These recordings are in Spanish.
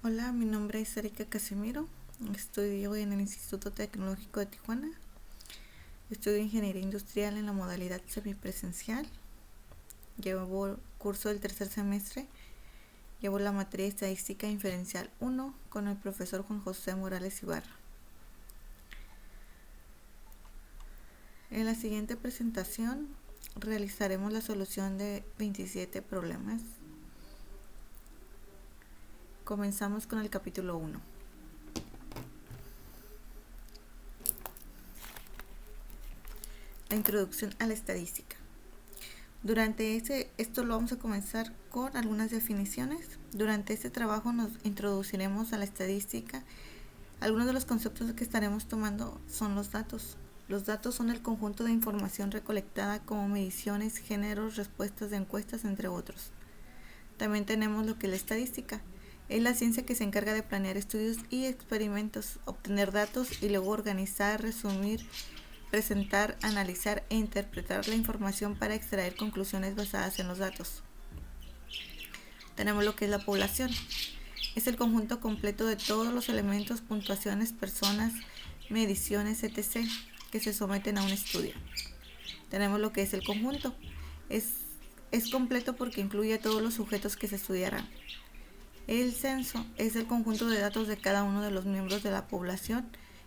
Hola, mi nombre es Erika Casimiro, estudio en el Instituto Tecnológico de Tijuana, estudio Ingeniería Industrial en la modalidad semipresencial, llevo curso del tercer semestre, llevo la materia Estadística Inferencial 1 con el profesor Juan José Morales Ibarra. En la siguiente presentación realizaremos la solución de 27 problemas. Comenzamos con el capítulo 1. La introducción a la estadística. Durante esto lo vamos a comenzar con algunas definiciones. Durante este trabajo nos introduciremos a la estadística. Algunos de los conceptos que estaremos tomando son los datos. Los datos son el conjunto de información recolectada como mediciones, géneros, respuestas de encuestas, entre otros. También tenemos lo que es la estadística. Es la ciencia que se encarga de planear estudios y experimentos, obtener datos y luego organizar, resumir, presentar, analizar e interpretar la información para extraer conclusiones basadas en los datos. Tenemos lo que es la población. Es el conjunto completo de todos los elementos, puntuaciones, personas, mediciones, etc. que se someten a un estudio. Tenemos lo que es el conjunto. Es completo porque incluye a todos los sujetos que se estudiarán. El censo es el conjunto de datos de cada uno de los miembros de la población.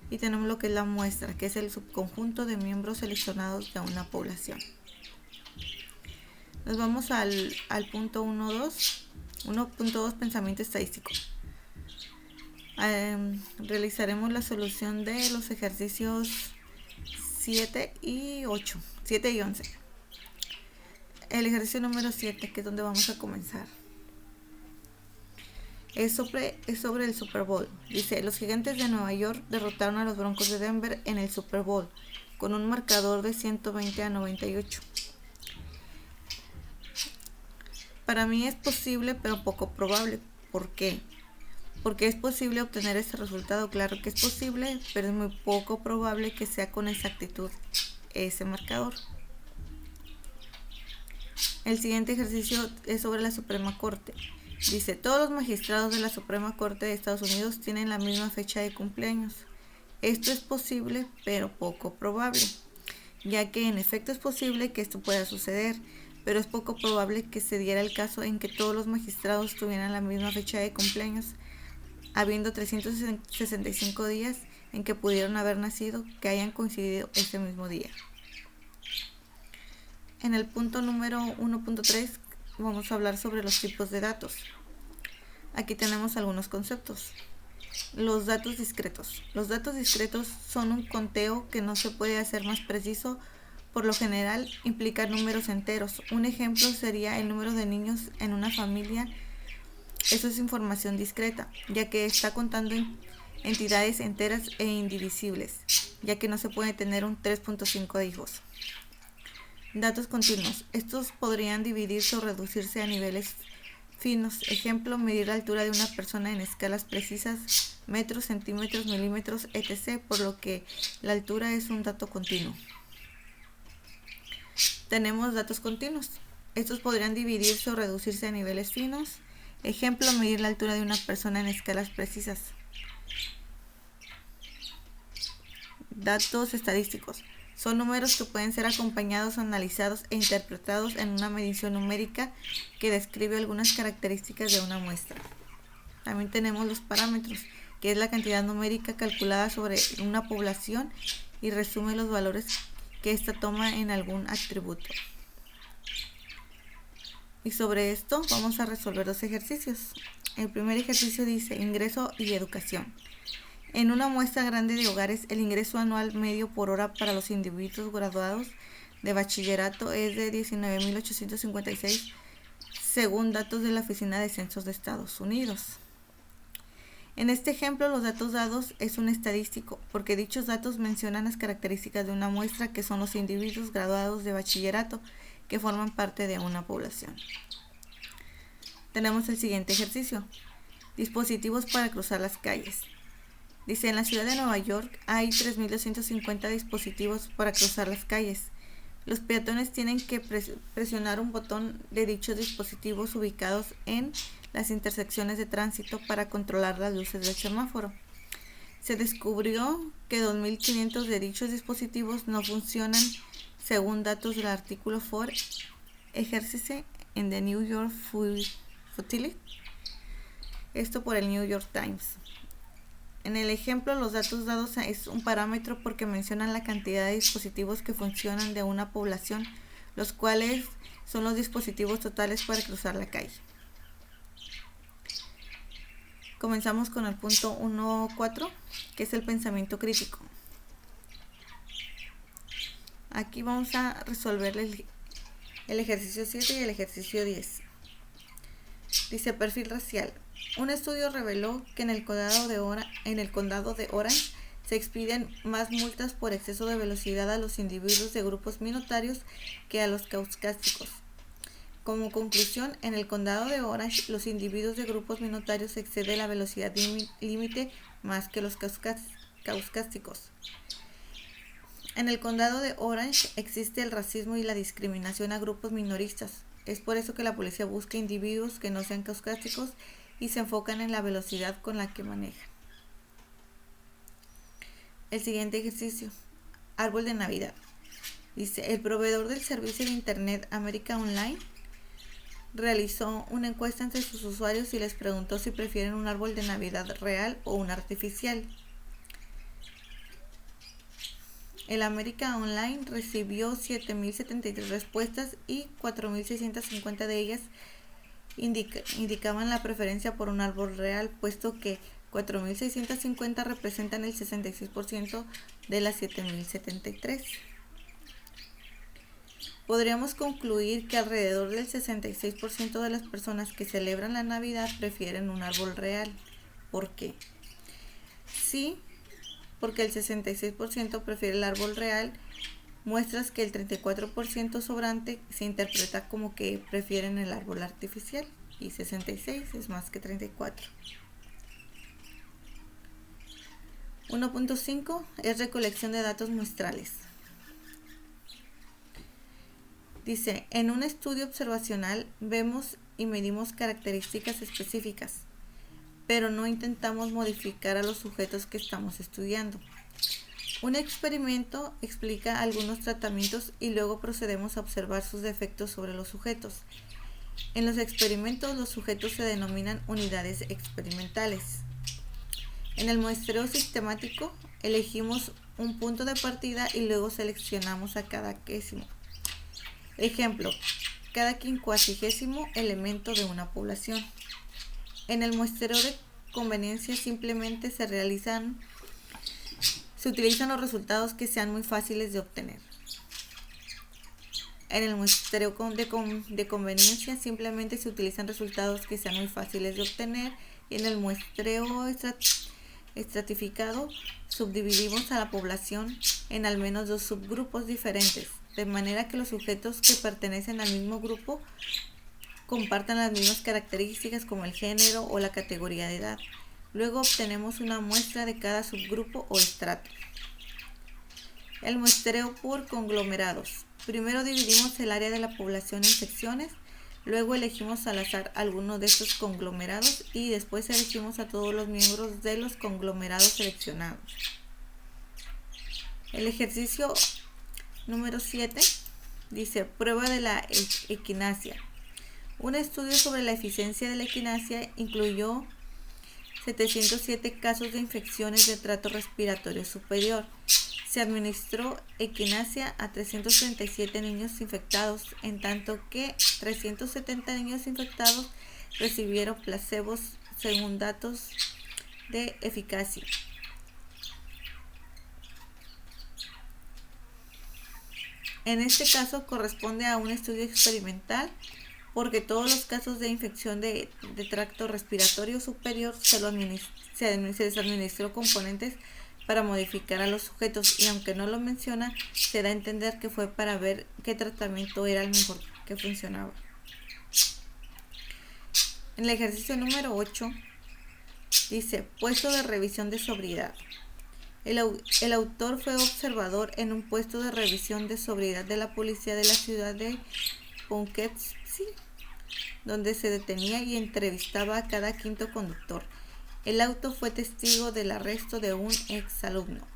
Y tenemos lo que es la muestra, que es el subconjunto de miembros seleccionados de una población. Nos vamos al punto 1.2, pensamiento estadístico. Realizaremos la solución de los ejercicios 7 y 11. El ejercicio número 7, que es donde vamos a comenzar. Es sobre el Super Bowl. Dice, los Gigantes de Nueva York derrotaron a los Broncos de Denver en el Super Bowl con un marcador de 120-98. Para mí es posible, pero poco probable. ¿Por qué? Porque es posible obtener ese resultado. Claro que es posible, pero es muy poco probable que sea con exactitud ese marcador. El siguiente ejercicio es sobre la Suprema Corte. Dice, todos los magistrados de la Suprema Corte de Estados Unidos tienen la misma fecha de cumpleaños. Esto es posible, pero poco probable, ya que en efecto es posible que esto pueda suceder, pero es poco probable que se diera el caso en que todos los magistrados tuvieran la misma fecha de cumpleaños, habiendo 365 días en que pudieron haber nacido que hayan coincidido ese mismo día. En el punto número 1.3 vamos a hablar sobre los tipos de datos. Aquí tenemos algunos conceptos. Los datos discretos. Los datos discretos son un conteo que no se puede hacer más preciso. Por lo general implica números enteros. Un ejemplo sería el número de niños en una familia. Eso es información discreta, ya que está contando entidades enteras e indivisibles, ya que no se puede tener un 3.5 de hijos. Datos continuos. Estos podrían dividirse o reducirse a niveles finos. Ejemplo, medir la altura de una persona en escalas precisas, metros, centímetros, milímetros, etc., por lo que la altura es un dato continuo. Tenemos datos continuos. Estos podrían dividirse o reducirse a niveles finos. Ejemplo, medir la altura de una persona en escalas precisas. Datos estadísticos. Son números que pueden ser acompañados, analizados e interpretados en una medición numérica que describe algunas características de una muestra. También tenemos los parámetros, que es la cantidad numérica calculada sobre una población y resume los valores que ésta toma en algún atributo. Y sobre esto vamos a resolver dos ejercicios. El primer ejercicio dice ingreso y educación. En una muestra grande de hogares, el ingreso anual medio por hora para los individuos graduados de bachillerato es de 19.856, según datos de la Oficina de Censos de Estados Unidos. En este ejemplo, los datos dados es un estadístico, porque dichos datos mencionan las características de una muestra, que son los individuos graduados de bachillerato que forman parte de una población. Tenemos el siguiente ejercicio. Dispositivos para cruzar las calles. Dice, en la ciudad de Nueva York hay 3.250 dispositivos para cruzar las calles. Los peatones tienen que presionar un botón de dichos dispositivos ubicados en las intersecciones de tránsito para controlar las luces del semáforo. Se descubrió que 2.500 de dichos dispositivos no funcionan según datos del artículo 4 Exercise en The New York Futility, esto por el New York Times. En el ejemplo, los datos dados es un parámetro porque mencionan la cantidad de dispositivos que funcionan de una población, los cuales son los dispositivos totales para cruzar la calle. Comenzamos con el punto 1.4, que es el pensamiento crítico. Aquí vamos a resolver el ejercicio 7 y el ejercicio 10. Dice perfil racial. Un estudio reveló que en el condado de Orange se expiden más multas por exceso de velocidad a los individuos de grupos minoritarios que a los caucásicos. Como conclusión, en el condado de Orange, los individuos de grupos minoritarios exceden la velocidad límite más que los caucásicos. En el condado de Orange existe el racismo y la discriminación a grupos minoristas. Es por eso que la policía busca individuos que no sean caucásicos y se enfocan en la velocidad con la que manejan. El siguiente ejercicio, árbol de Navidad. Dice, el proveedor del servicio de Internet América Online realizó una encuesta entre sus usuarios y les preguntó si prefieren un árbol de Navidad real o un artificial. El América Online recibió 7.073 respuestas y 4.650 de ellas indicaban la preferencia por un árbol real, puesto que 4.650 representan el 66% de las 7.073. Podríamos concluir que alrededor del 66% de las personas que celebran la Navidad prefieren un árbol real. ¿Por qué? Sí, porque el 66% prefiere el árbol real, muestras que el 34% sobrante se interpreta como que prefieren el árbol artificial y 66 es más que 34. 1.5 es recolección de datos muestrales. Dice, en un estudio observacional vemos y medimos características específicas, pero no intentamos modificar a los sujetos que estamos estudiando. Un experimento explica algunos tratamientos y luego procedemos a observar sus efectos sobre los sujetos. En los experimentos, los sujetos se denominan unidades experimentales. En el muestreo sistemático, elegimos un punto de partida y luego seleccionamos a cada quésimo. Ejemplo, cada quincuagésimo elemento de una población. En el muestreo de conveniencia simplemente se utilizan los resultados que sean muy fáciles de obtener. En el muestreo de conveniencia simplemente se utilizan resultados que sean muy fáciles de obtener y en el muestreo estratificado subdividimos a la población en al menos dos subgrupos diferentes, de manera que los sujetos que pertenecen al mismo grupo compartan las mismas características como el género o la categoría de edad. Luego obtenemos una muestra de cada subgrupo o estrato. El muestreo por conglomerados. Primero dividimos el área de la población en secciones, luego elegimos al azar algunos de estos conglomerados y después elegimos a todos los miembros de los conglomerados seleccionados. El ejercicio número 7 dice prueba de la equinacia. Un estudio sobre la eficiencia de la equinacia incluyó 707 casos de infecciones de tracto respiratorio superior. Se administró equinacia a 337 niños infectados, en tanto que 370 niños infectados recibieron placebos según datos de eficacia. En este caso corresponde a un estudio experimental porque todos los casos de infección de tracto respiratorio superior se les administró componentes para modificar a los sujetos y aunque no lo menciona, se da a entender que fue para ver qué tratamiento era el mejor que funcionaba. En el ejercicio número 8 dice puesto de revisión de sobriedad. El autor fue observador en un puesto de revisión de sobriedad de la policía de la ciudad de Poughkeepsie. donde se detenía y entrevistaba a cada quinto conductor. El auto fue testigo del arresto de un exalumno.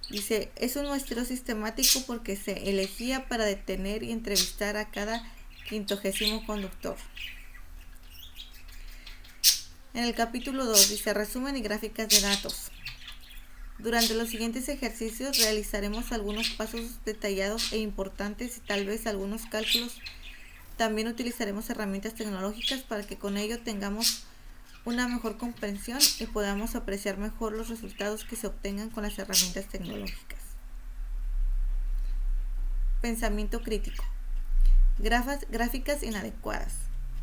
Dice, es un muestreo sistemático porque se elegía para detener y entrevistar a cada 50º conductor. En el capítulo 2 dice, resumen y gráficas de datos. Durante los siguientes ejercicios realizaremos algunos pasos detallados e importantes y tal vez algunos cálculos. También utilizaremos herramientas tecnológicas para que con ello tengamos una mejor comprensión y podamos apreciar mejor los resultados que se obtengan con las herramientas tecnológicas. Pensamiento crítico. Gráficas inadecuadas.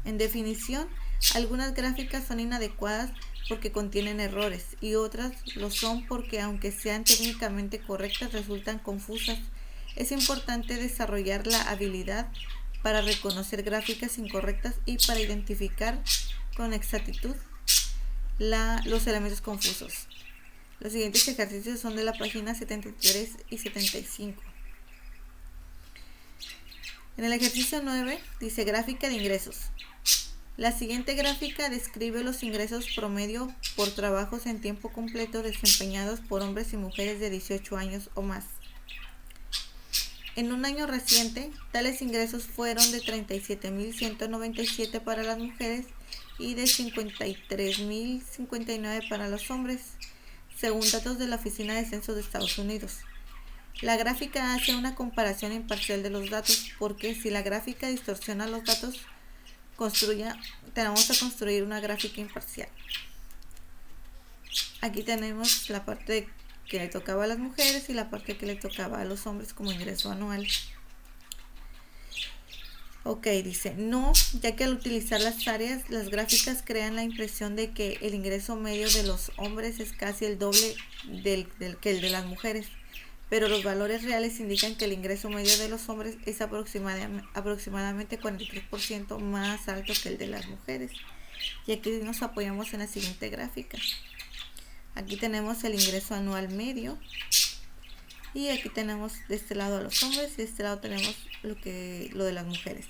En definición, algunas gráficas son inadecuadas porque contienen errores y otras lo son porque, aunque sean técnicamente correctas, resultan confusas. Es importante desarrollar la habilidad para reconocer gráficas incorrectas y para identificar con exactitud los elementos confusos. Los siguientes ejercicios son de la página 73 y 75. En el ejercicio 9 dice gráfica de ingresos. La siguiente gráfica describe los ingresos promedio por trabajos en tiempo completo desempeñados por hombres y mujeres de 18 años o más. En un año reciente, tales ingresos fueron de 37.197 para las mujeres y de 53.059 para los hombres, según datos de la Oficina de Censo de Estados Unidos. La gráfica hace una comparación imparcial de los datos, porque si la gráfica distorsiona los datos, tenemos que construir una gráfica imparcial. Aquí tenemos la parte que le tocaba a las mujeres y la parte que le tocaba a los hombres como ingreso anual. Ok, dice, no, ya que al utilizar las áreas, las gráficas crean la impresión de que el ingreso medio de los hombres es casi el doble que el de las mujeres, pero los valores reales indican que el ingreso medio de los hombres es aproximadamente 43% más alto que el de las mujeres. Y aquí nos apoyamos en la siguiente gráfica. Aquí tenemos el ingreso anual medio y aquí tenemos de este lado a los hombres y de este lado tenemos lo de las mujeres.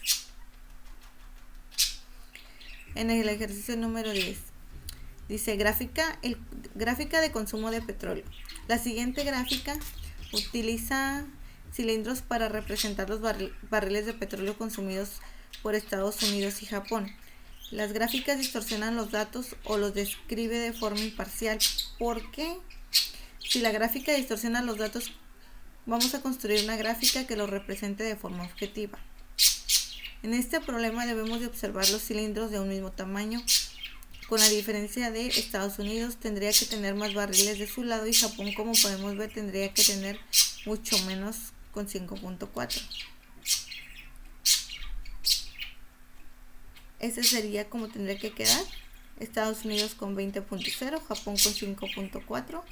En el ejercicio número 10 dice gráfica de consumo de petróleo. La siguiente gráfica utiliza cilindros para representar los barriles de petróleo consumidos por Estados Unidos y Japón. Las gráficas distorsionan los datos o los describe de forma imparcial. ¿Por qué? Si la gráfica distorsiona los datos, vamos a construir una gráfica que los represente de forma objetiva. En este problema debemos de observar los cilindros de un mismo tamaño. Con la diferencia de Estados Unidos tendría que tener más barriles de su lado y Japón, como podemos ver, tendría que tener mucho menos con 5.4. Ese sería como tendría que quedar. Estados Unidos con 20.0, Japón con 5.4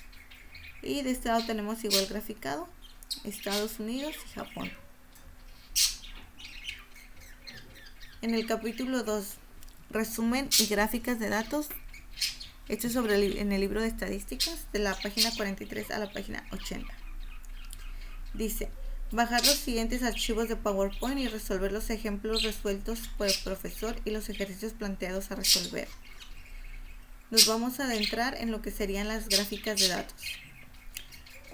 y de este lado tenemos igual graficado Estados Unidos y Japón. En el capítulo 2, resumen y gráficas de datos. Esto es en el libro de estadísticas de la página 43 a la página 80. Dice, bajar los siguientes archivos de PowerPoint y resolver los ejemplos resueltos por el profesor y los ejercicios planteados a resolver. Nos vamos a adentrar en lo que serían las gráficas de datos.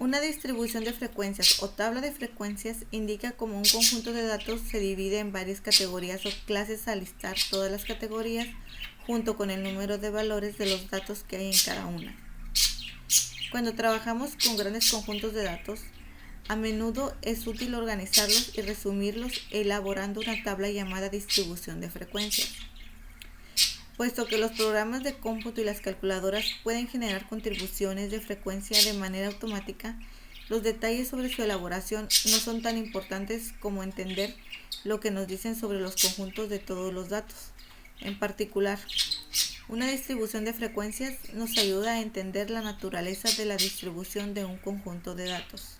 Una distribución de frecuencias o tabla de frecuencias indica cómo un conjunto de datos se divide en varias categorías o clases al listar todas las categorías junto con el número de valores de los datos que hay en cada una. Cuando trabajamos con grandes conjuntos de datos, a menudo es útil organizarlos y resumirlos elaborando una tabla llamada distribución de frecuencias. Puesto que los programas de cómputo y las calculadoras pueden generar contribuciones de frecuencia de manera automática, los detalles sobre su elaboración no son tan importantes como entender lo que nos dicen sobre los conjuntos de todos los datos. En particular, una distribución de frecuencias nos ayuda a entender la naturaleza de la distribución de un conjunto de datos.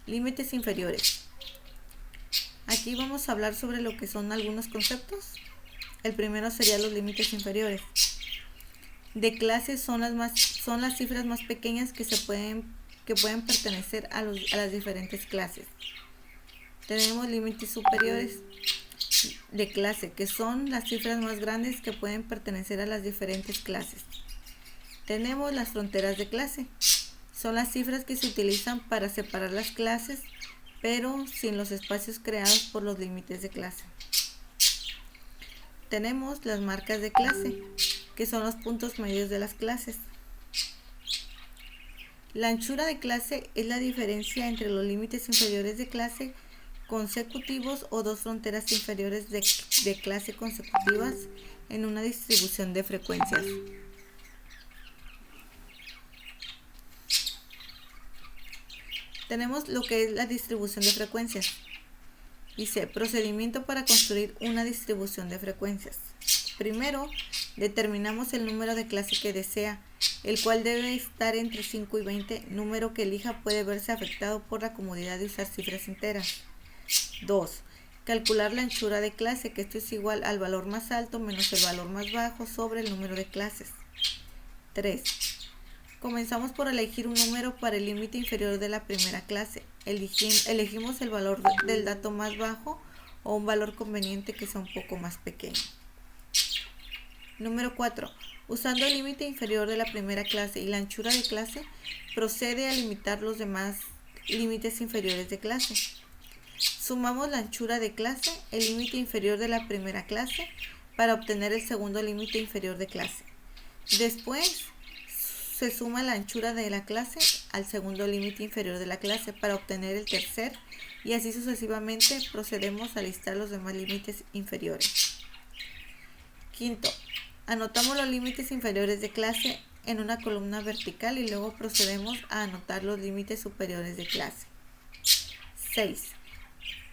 Límites inferiores. Aquí vamos a hablar sobre lo que son algunos conceptos. El primero sería los límites inferiores. De clase son las cifras más pequeñas que se pueden que pueden pertenecer a las diferentes clases. Tenemos límites superiores de clase, que son las cifras más grandes que pueden pertenecer a las diferentes clases. Tenemos las fronteras de clase. Son las cifras que se utilizan para separar las clases, pero sin los espacios creados por los límites de clase. Tenemos las marcas de clase, que son los puntos medios de las clases. La anchura de clase es la diferencia entre los límites inferiores de clase consecutivos o dos fronteras inferiores de clase consecutivas en una distribución de frecuencias. Tenemos lo que es la distribución de frecuencias. Dice, procedimiento para construir una distribución de frecuencias. Primero, determinamos el número de clase que desea, el cual debe estar entre 5 y 20. Número que elija puede verse afectado por la comodidad de usar cifras enteras. 2. Calcular la anchura de clase, que esto es igual al valor más alto menos el valor más bajo sobre el número de clases. 3. Comenzamos por elegir un número para el límite inferior de la primera clase. Elegimos el valor del dato más bajo o un valor conveniente que sea un poco más pequeño. Número 4. Usando el límite inferior de la primera clase y la anchura de clase, procede a limitar los demás límites inferiores de clase. Sumamos la anchura de clase, el límite inferior de la primera clase, para obtener el segundo límite inferior de clase. Después, se suma la anchura de la clase al segundo límite inferior de la clase para obtener el tercer, y así sucesivamente procedemos a listar los demás límites inferiores. Quinto, anotamos los límites inferiores de clase en una columna vertical y luego procedemos a anotar los límites superiores de clase. 6.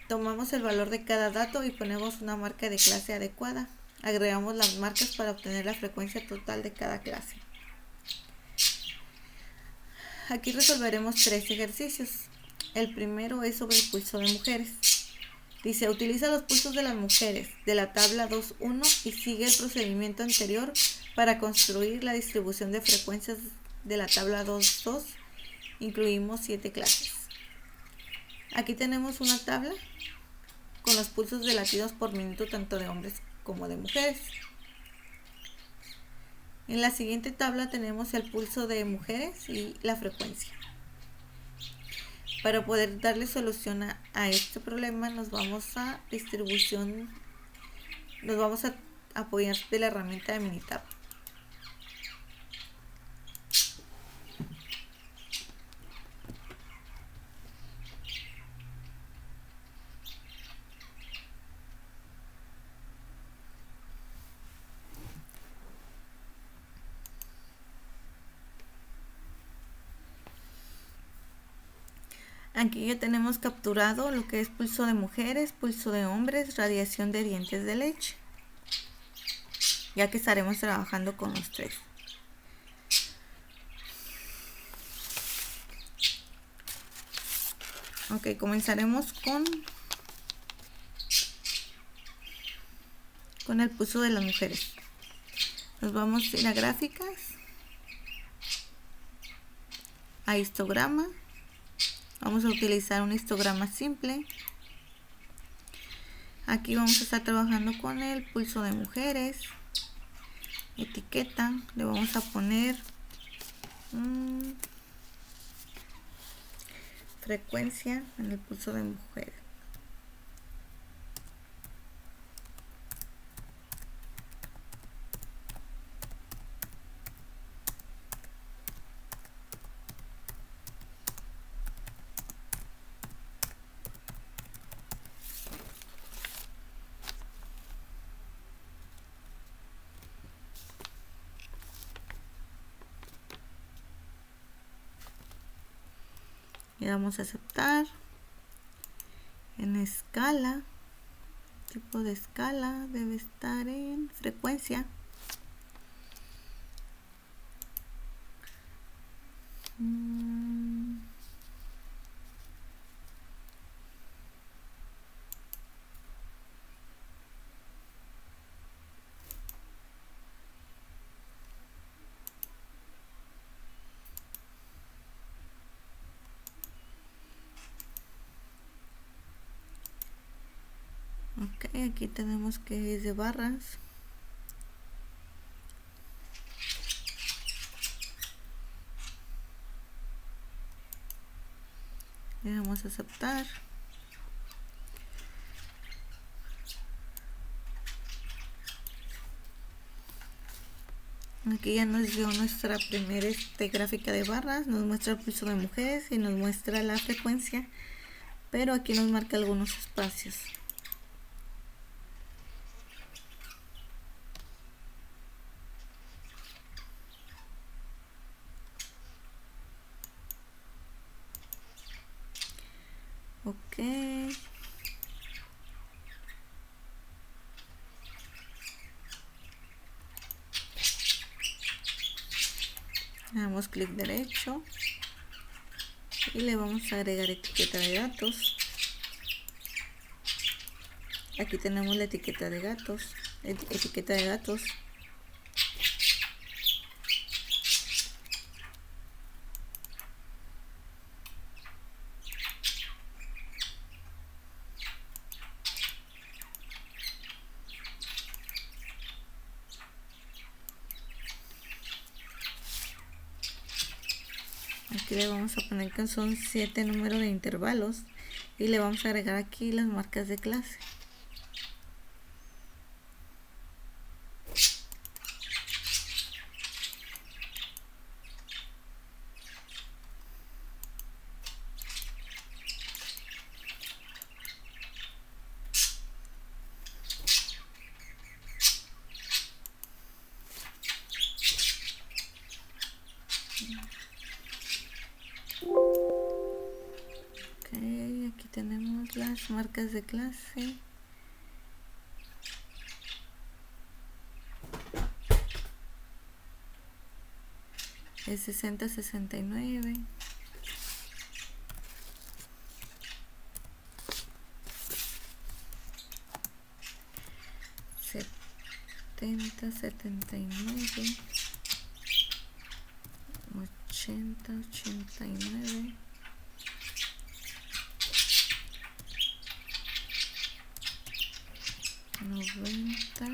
Tomamos el valor de cada dato y ponemos una marca de clase adecuada. Agregamos las marcas para obtener la frecuencia total de cada clase. Aquí resolveremos 3 ejercicios. El primero es sobre el pulso de mujeres. Dice, utiliza los pulsos de las mujeres de la tabla 2.1 y sigue el procedimiento anterior para construir la distribución de frecuencias de la tabla 2.2. Incluimos 7 clases. Aquí tenemos una tabla con los pulsos de latidos por minuto tanto de hombres como de mujeres. En la siguiente tabla tenemos el pulso de mujeres y la frecuencia. Para poder darle solución a este problema nos vamos a apoyar de la herramienta de Minitab. Aquí ya tenemos capturado lo que es pulso de mujeres, pulso de hombres, radiación de dientes de leche, ya que estaremos trabajando con los 3. Ok, comenzaremos con el pulso de las mujeres. Nos vamos a ir a gráficas, a histograma. Vamos a utilizar un histograma simple. Aquí vamos a estar trabajando con el pulso de mujeres. Etiqueta, le vamos a poner frecuencia en el pulso de mujeres. Le damos a aceptar. En escala, tipo de escala debe estar en frecuencia. Ok, aquí tenemos que es de barras. Le damos a aceptar. Aquí ya nos dio nuestra primera gráfica de barras, nos muestra el pulso de mujeres y nos muestra la frecuencia, pero aquí nos marca algunos espacios. Ok. Le damos clic derecho y le vamos a agregar etiqueta de datos. Aquí tenemos la etiqueta de datos. Aquí le vamos a poner que son 7 números de intervalos y le vamos a agregar aquí las marcas de clase. Ok, aquí tenemos las marcas de clase. Es 6069. 7079. 8089. 90.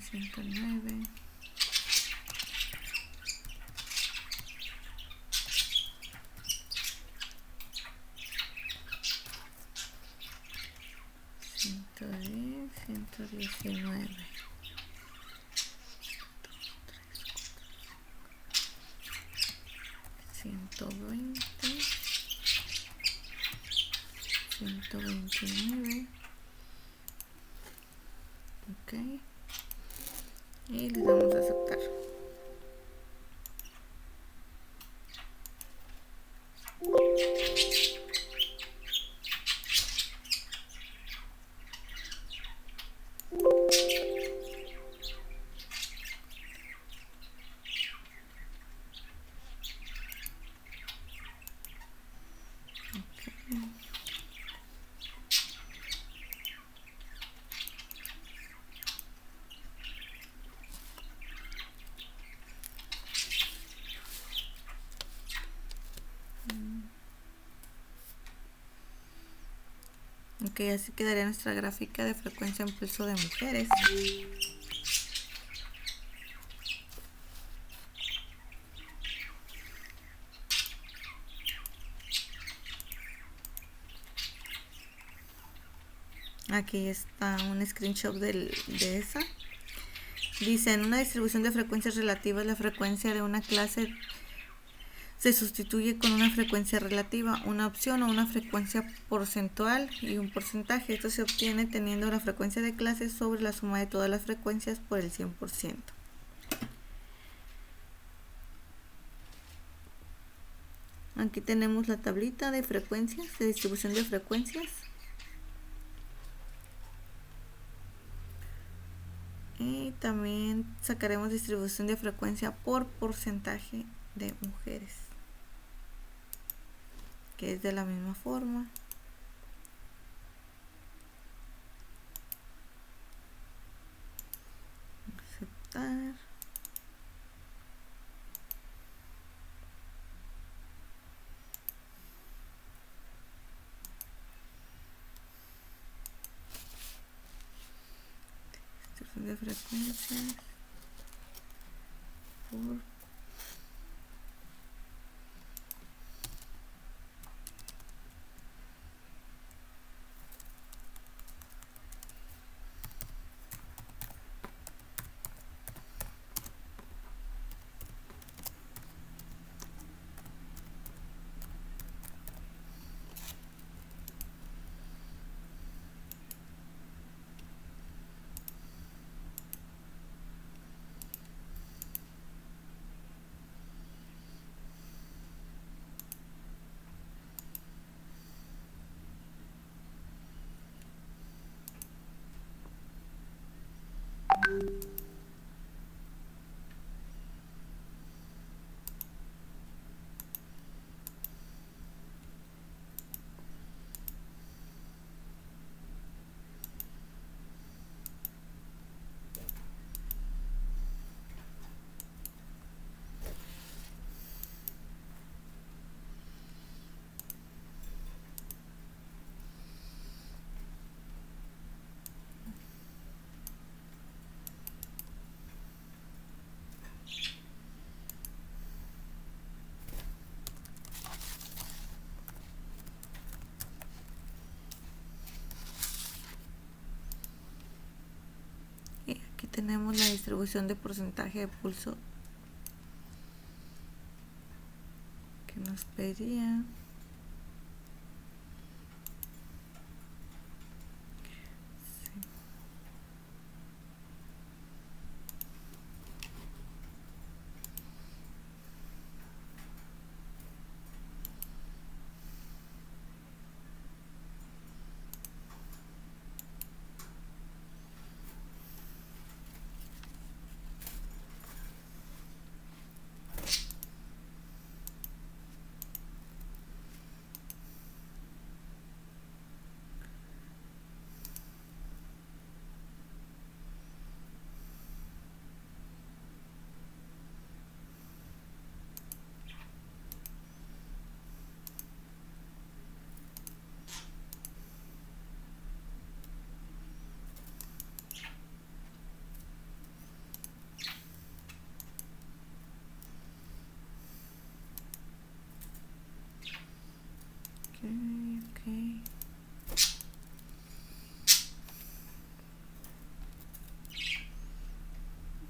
109. 110. 119. 120. 129. Ok, y le damos a aceptar. Ok, así quedaría nuestra gráfica de frecuencia en pulso de mujeres. Aquí está un screenshot de esa. Dice, en una distribución de frecuencias relativas, la frecuencia de una clase se sustituye con una frecuencia relativa, una opción o una frecuencia porcentual y un porcentaje. Esto se obtiene teniendo la frecuencia de clase sobre la suma de todas las frecuencias por el 100%. Aquí tenemos la tablita de frecuencias, de distribución de frecuencias. Y también sacaremos distribución de frecuencia por porcentaje de mujeres, que es de la misma forma. Aceptar. de frecuencias por y aquí tenemos la distribución de porcentaje de pulso que nos pedía. Okay.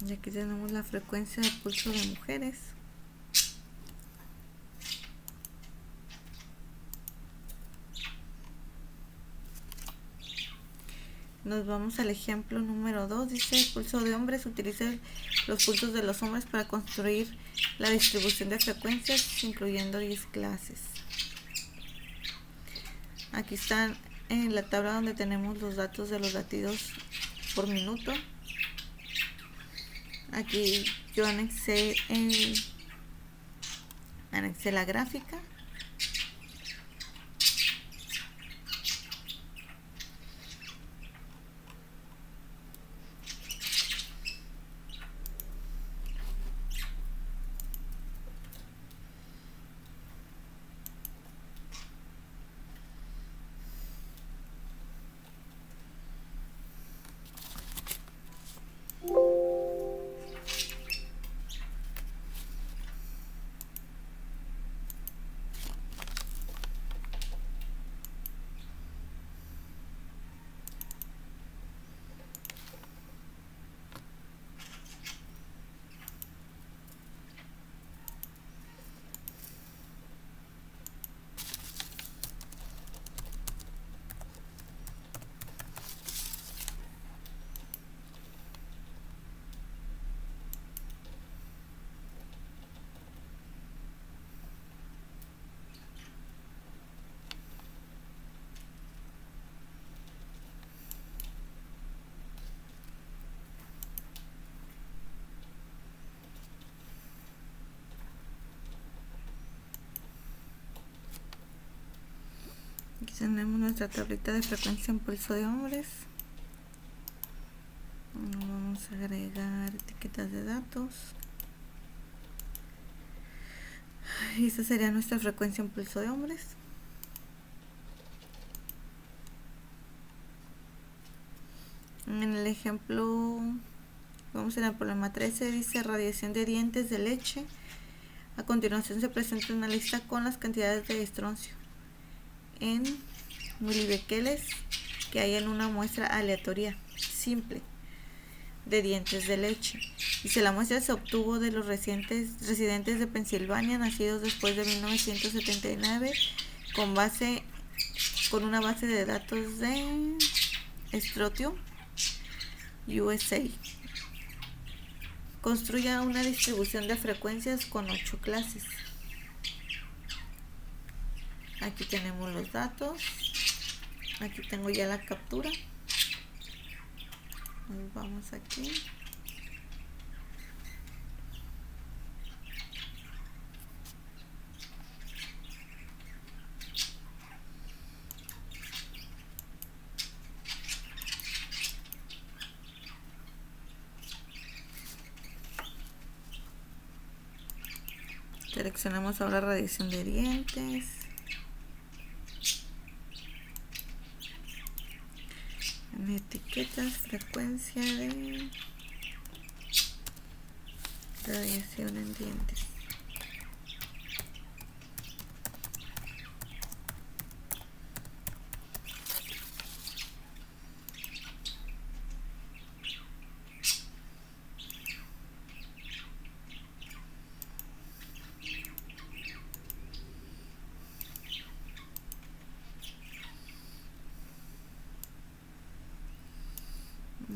Y aquí tenemos la frecuencia de pulso de mujeres. Nos vamos al ejemplo número 2. Dice: el pulso de hombres utiliza los pulsos de los hombres para construir la distribución de frecuencias, incluyendo 10 clases. Aquí están en la tabla donde tenemos los datos de los latidos por minuto. Aquí yo anexé la gráfica. Aquí tenemos nuestra tablita de frecuencia en pulso de hombres. Vamos a agregar etiquetas de datos. Y esta sería nuestra frecuencia en pulso de hombres. En el ejemplo, vamos en el problema 13, dice radiación de dientes de leche. A continuación se presenta una lista con las cantidades de estroncio en milibequeles que hay en una muestra aleatoria simple de dientes de leche. Dice, la muestra se obtuvo de los residentes de Pensilvania nacidos después de 1979 con una base de datos de Strontium USA. Construya una distribución de frecuencias con 8 clases. Aquí tenemos los datos. Aquí tengo ya la captura. Nos vamos aquí. Seleccionamos ahora radiación de dientes. En etiquetas, frecuencia de radiación en dientes.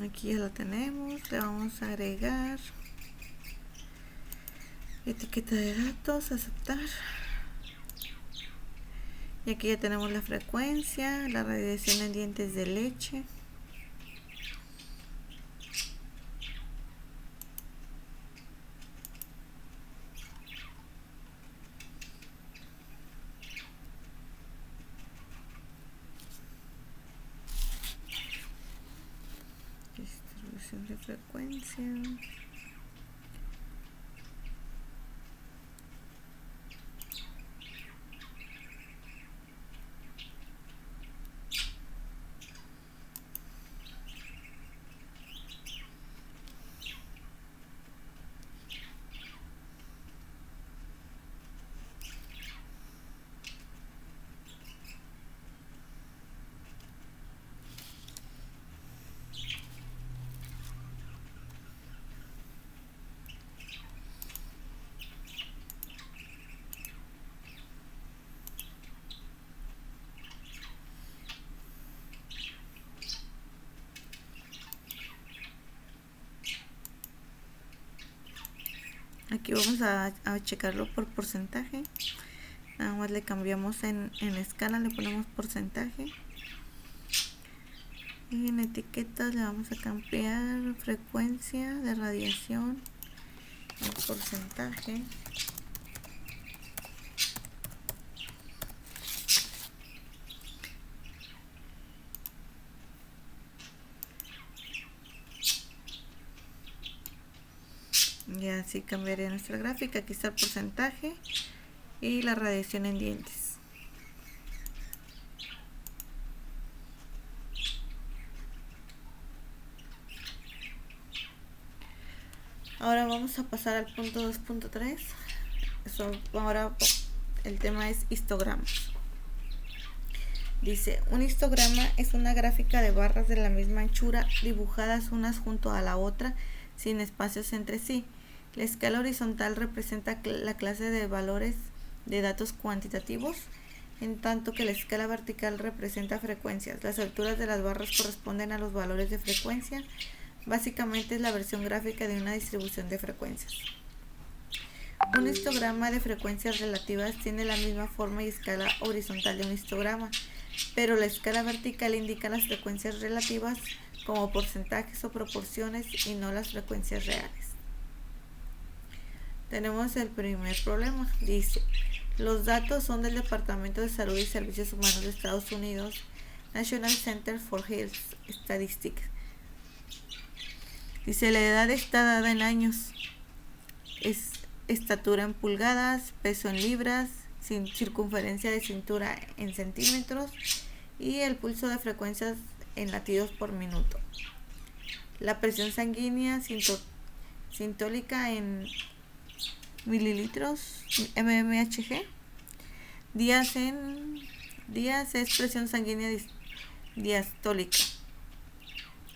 Aquí ya la tenemos, le vamos a agregar etiqueta de datos, aceptar. Y aquí ya tenemos la frecuencia, la radiación en dientes de leche. Distribución de frecuencia. Aquí vamos a checarlo por porcentaje. Nada más le cambiamos en escala, le ponemos porcentaje. Y en etiquetas le vamos a cambiar frecuencia de radiación en porcentaje. Y así cambiaría nuestra gráfica. Aquí está el porcentaje y la radiación en dientes. Ahora vamos a pasar al punto 2.3. Ahora el tema es histogramas. Dice, un histograma es una gráfica de barras de la misma anchura dibujadas unas junto a la otra sin espacios entre sí. La escala horizontal representa la clase de valores de datos cuantitativos, en tanto que la escala vertical representa frecuencias. Las alturas de las barras corresponden a los valores de frecuencia. Básicamente es la versión gráfica de una distribución de frecuencias. Un histograma de frecuencias relativas tiene la misma forma y escala horizontal de un histograma, pero la escala vertical indica las frecuencias relativas como porcentajes o proporciones y no las frecuencias reales. Tenemos el primer problema. Dice, los datos son del Departamento de Salud y Servicios Humanos de Estados Unidos, National Center for Health Statistics. Dice, la edad está dada en años, es estatura en pulgadas, peso en libras, circunferencia de cintura en centímetros y el pulso de frecuencias en latidos por minuto. La presión sanguínea sistólica en mililitros mmHg. Días es presión sanguínea diastólica.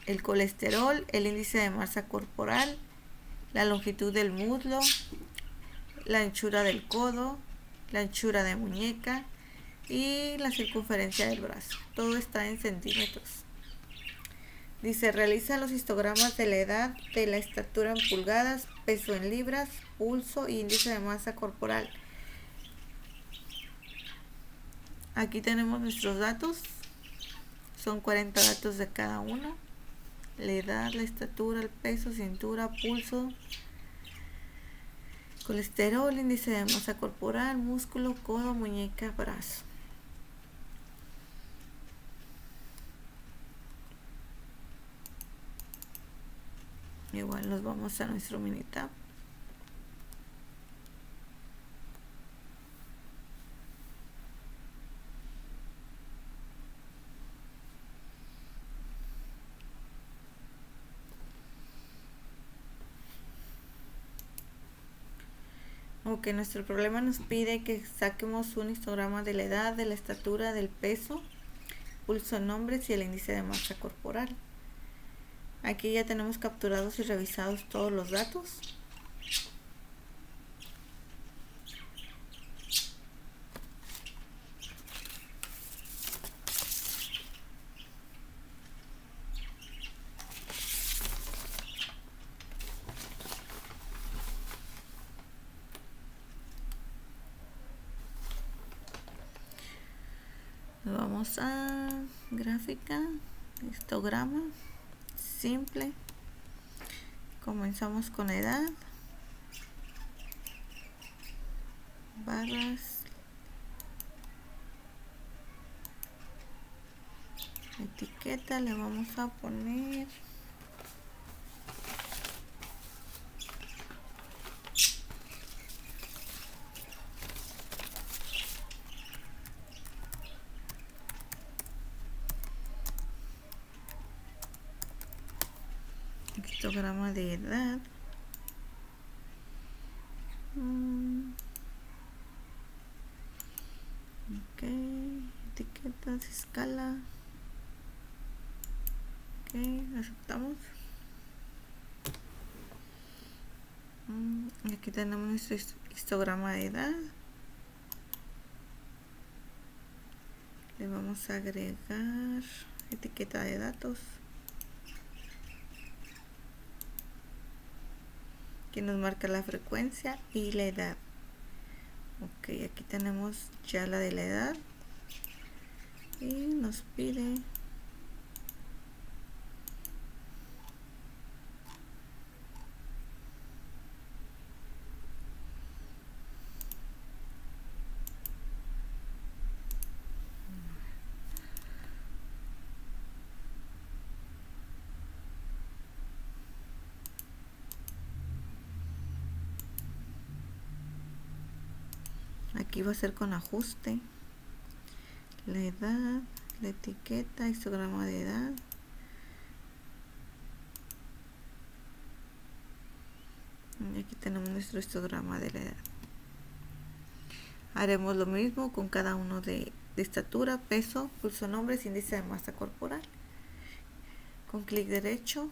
El colesterol, el índice de masa corporal, la longitud del muslo, la anchura del codo, la anchura de muñeca y la circunferencia del brazo. Todo está en centímetros. Dice, realiza los histogramas de la edad, de la estatura en pulgadas, peso en libras, pulso y índice de masa corporal. Aquí tenemos nuestros datos. Son 40 datos de cada uno. La edad, la estatura, el peso, cintura, pulso, colesterol, índice de masa corporal, músculo, codo, muñeca, brazo. Igual nos vamos a nuestro Minitab. Ok, nuestro problema nos pide que saquemos un histograma de la edad, de la estatura, del peso, pulso en hombres y el índice de masa corporal. Aquí ya tenemos capturados y revisados todos los datos. Vamos a gráfica, histograma, simple. Comenzamos con edad, barras, etiqueta, le vamos a poner histograma de edad. Ok, etiquetas, escala. Ok, aceptamos. Aquí tenemos nuestro histograma de edad. Le vamos a agregar etiqueta de datos que nos marca la frecuencia y la edad. Ok, aquí tenemos ya la de la edad y nos pide aquí va a ser con ajuste, la edad, la etiqueta, histograma de edad. Y aquí tenemos nuestro histograma de la edad. Haremos lo mismo con cada uno de estatura, peso, pulso en hombres, índice de masa corporal. Con clic derecho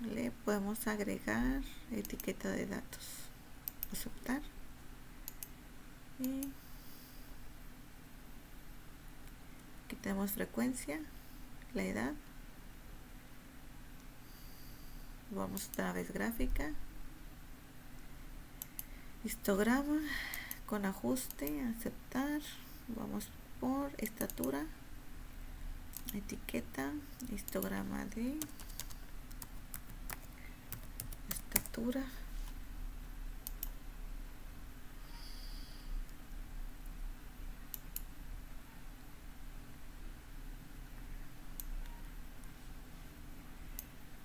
le podemos agregar etiqueta de datos, aceptar. Y aquí tenemos frecuencia, la edad. Vamos otra vez gráfica, histograma con ajuste, aceptar. Vamos por estatura, etiqueta, histograma de estatura.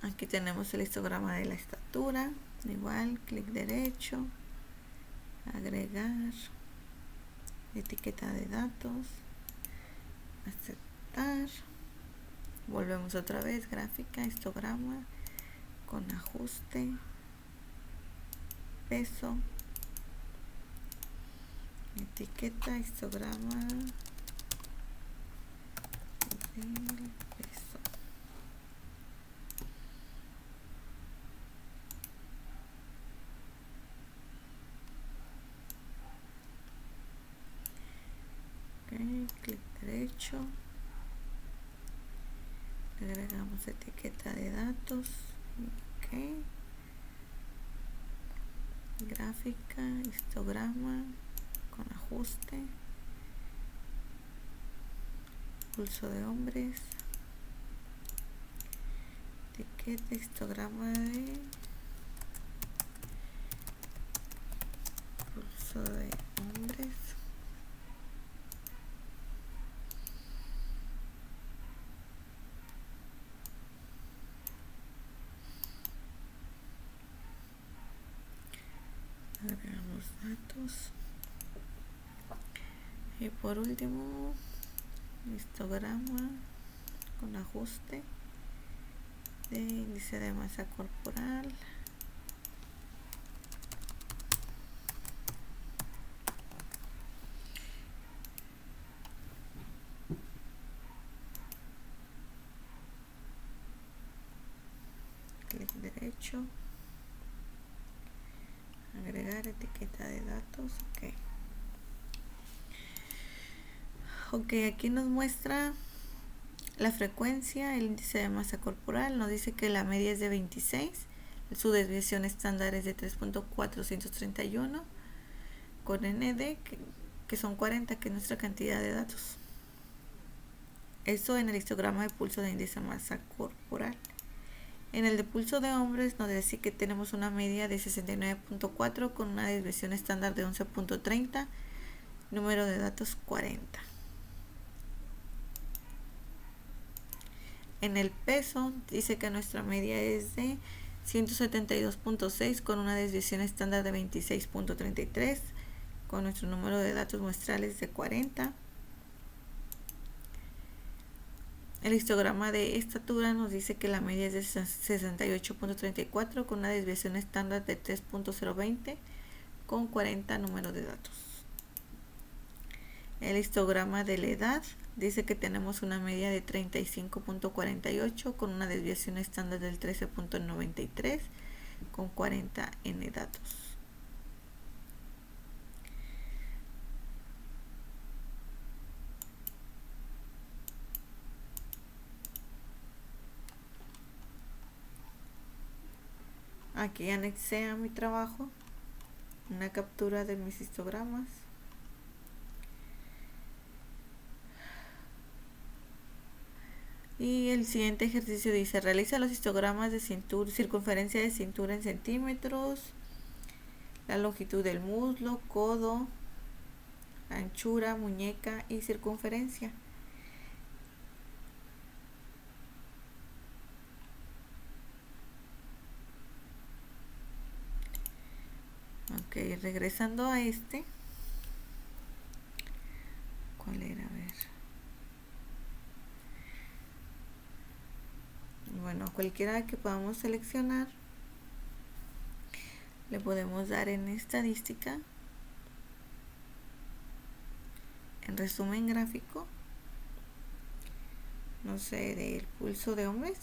Aquí tenemos el histograma de la estatura. Igual, clic derecho, agregar etiqueta de datos, aceptar. Volvemos otra vez, gráfica, histograma, con ajuste, peso, etiqueta, histograma del peso. Okay, clic derecho, agregamos etiqueta de datos, okay. Gráfica, histograma con ajuste, pulso de hombres, etiqueta, histograma de pulso de hombres, agregamos datos y por último histograma con ajuste de índice de masa corporal, clic derecho, agregar etiqueta de datos, ok, aquí nos muestra la frecuencia, el índice de masa corporal, nos dice que la media es de 26, su desviación estándar es de 3.431 con ND que son 40, que es nuestra cantidad de datos. Eso en el histograma de pulso de índice de masa corporal. En el de pulso de hombres nos dice que tenemos una media de 69.4 con una desviación estándar de 11.30, número de datos 40. En el peso dice que nuestra media es de 172.6 con una desviación estándar de 26.33 con nuestro número de datos muestrales de 40. El histograma de estatura nos dice que la media es de 68.34 con una desviación estándar de 3.020 con 40 números de datos. El histograma de la edad dice que tenemos una media de 35.48 con una desviación estándar del 13.93 con 40 n datos. Aquí anexé a mi trabajo una captura de mis histogramas. Y el siguiente ejercicio dice, realiza los histogramas de circunferencia de cintura en centímetros, la longitud del muslo, codo, anchura, muñeca y circunferencia. Ok, regresando a este. ¿Cuál era? A ver. Bueno, cualquiera que podamos seleccionar, le podemos dar en estadística, en resumen gráfico, no sé, del pulso de hombres,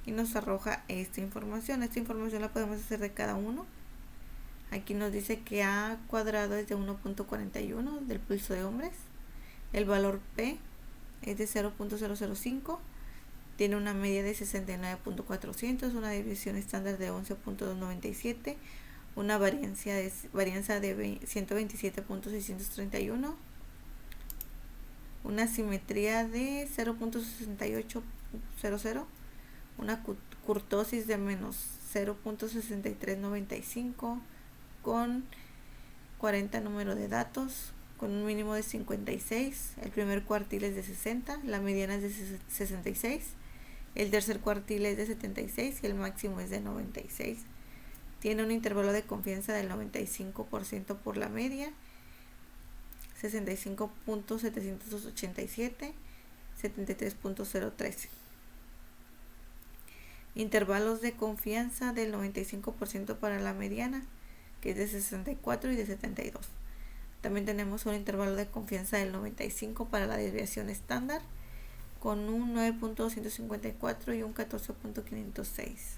y nos arroja esta información. Esta información la podemos hacer de cada uno. Aquí nos dice que A cuadrado es de 1.41 del pulso de hombres, el valor P es de 0.005, tiene una media de 69.400, una desviación estándar de 11.297, una varianza de 127.631, una simetría de 0.6800, una curtosis de menos 0.6395 con 40 números de datos, con un mínimo de 56, el primer cuartil es de 60, la mediana es de 66, el tercer cuartil es de 76 y el máximo es de 96. Tiene un intervalo de confianza del 95% por la media, 65.787, 73.013. Intervalos de confianza del 95% para la mediana, que es de 64 y de 72. También tenemos un intervalo de confianza del 95 para la desviación estándar, con un 9.254 y un 14.506.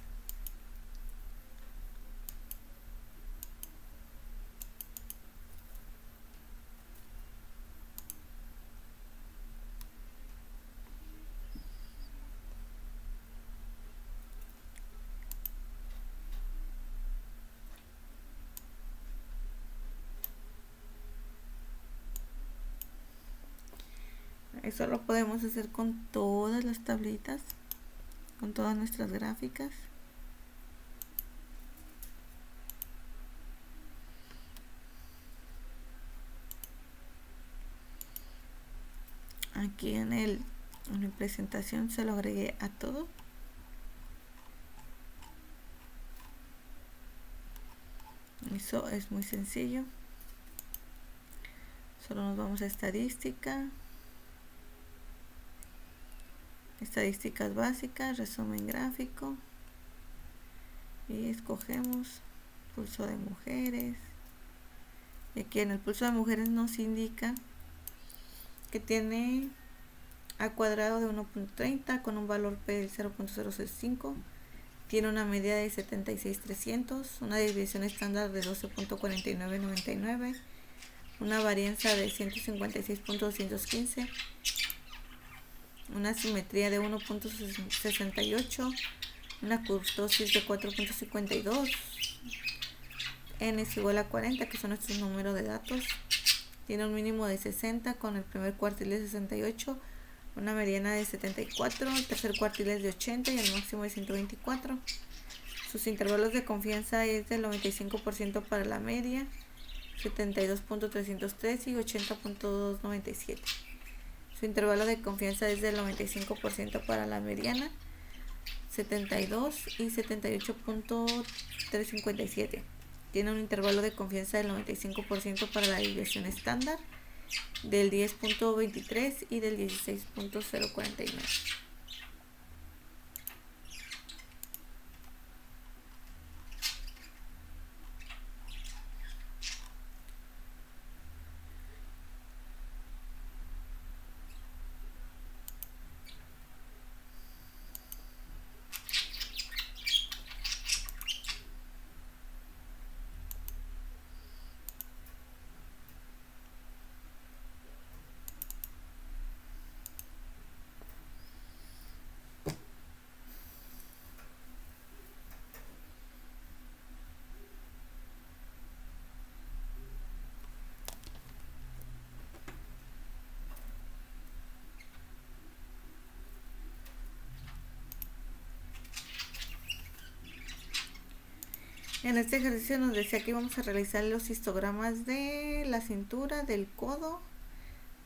Eso lo podemos hacer con todas las tablitas, con todas nuestras gráficas. Aquí en mi presentación se lo agregué a todo. Eso es muy sencillo. Solo nos vamos a estadística, estadísticas básicas, resumen gráfico, y escogemos pulso de mujeres. Y aquí en el pulso de mujeres nos indica que tiene A cuadrado de 1.30 con un valor P de 0.065, tiene una media de 76,300, una desviación estándar de 12.4999, una varianza de 156.215, una simetría de 1.68, una kurtosis de 4.52, n es igual a 40, que son nuestros números de datos, tiene un mínimo de 60 con el primer cuartil de 68, una mediana de 74, el tercer cuartil es de 80 y el máximo de 124. Sus intervalos de confianza es del 95% para la media, 72.303 y 80.297. Su intervalo de confianza es del 95% para la mediana, 72 y 78.357. Tiene un intervalo de confianza del 95% para la desviación estándar, del 10.23 y del 16.049. En este ejercicio nos decía que íbamos a realizar los histogramas de la cintura, del codo,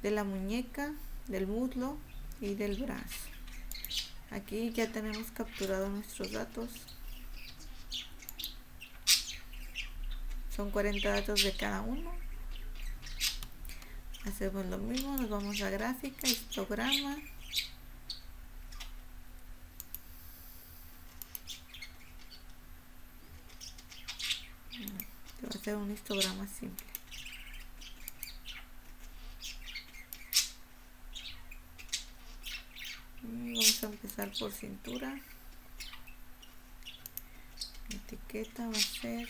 de la muñeca, del muslo y del brazo. Aquí ya tenemos capturado nuestros datos. Son 40 datos de cada uno. Hacemos lo mismo, nos vamos a gráfica, histograma. Va a ser un histograma simple. Y vamos a empezar por cintura. La etiqueta va a ser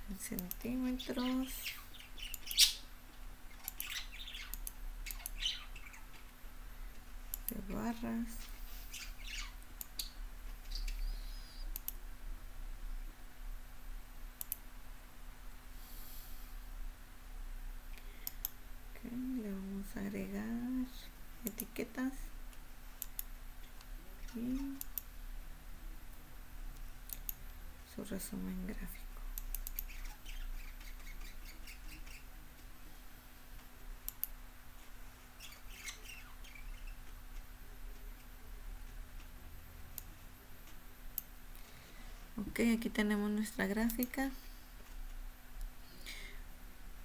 en centímetros. De barras. Le vamos a agregar etiquetas y su resumen gráfico. Ok, aquí tenemos nuestra gráfica.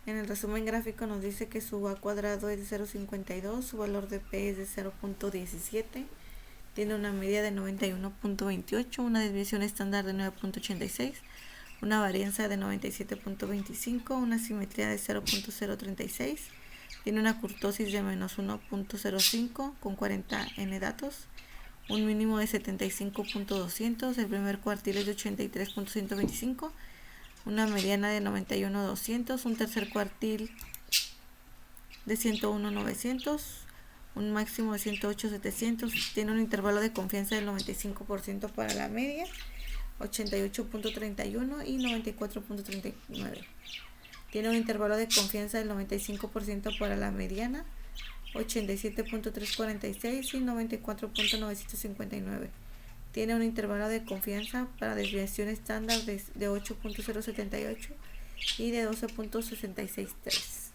En el resumen gráfico nos dice que su A cuadrado es de 0.52, su valor de P es de 0.17, tiene una media de 91.28, una desviación estándar de 9.86, una varianza de 97.25, una simetría de 0.036, tiene una curtosis de menos 1.05 con 40 n datos, un mínimo de 75.200, el primer cuartil es de 83.125, una mediana de 91.200, un tercer cuartil de 101.900, un máximo de 108.700, tiene un intervalo de confianza del 95% para la media, 88.31 y 94.39. Tiene un intervalo de confianza del 95% para la mediana, 87.346 y 94.959. Tiene un intervalo de confianza para desviación estándar de 8.078 y de 12.663.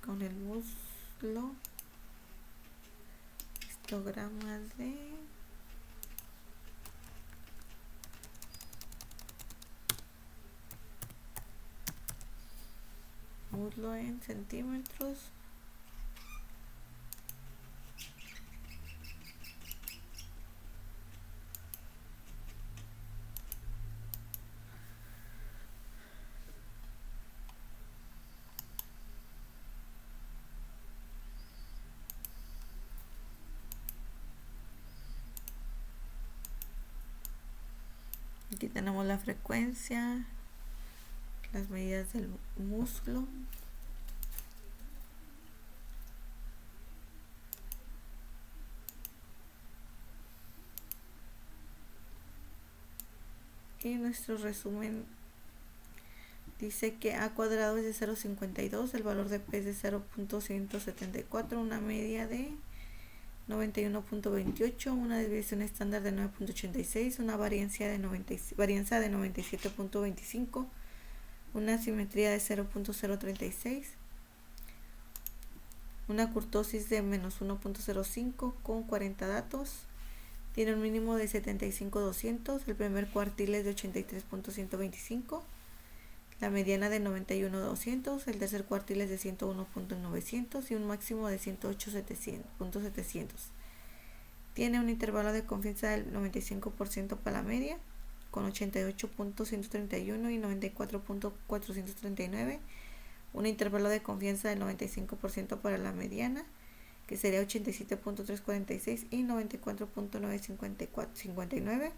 Con el muslo, histogramas de muslo en centímetros, aquí tenemos la frecuencia, las medidas del muslo, y nuestro resumen dice que A cuadrado es de 0.52, el valor de P es de 0.174, una media de 91.28, una desviación estándar de 9.86, una varianza de 97.25, una simetría de 0.036, una curtosis de menos 1.05 con 40 datos, tiene un mínimo de 75.200, el primer cuartil es de 83.125, la mediana de 91.200, el tercer cuartil es de 101.900 y un máximo de 108.700. Tiene un intervalo de confianza del 95% para la media, con 88.131 y 94.439, un intervalo de confianza del 95% para la mediana, que sería 87.346 y 94.959.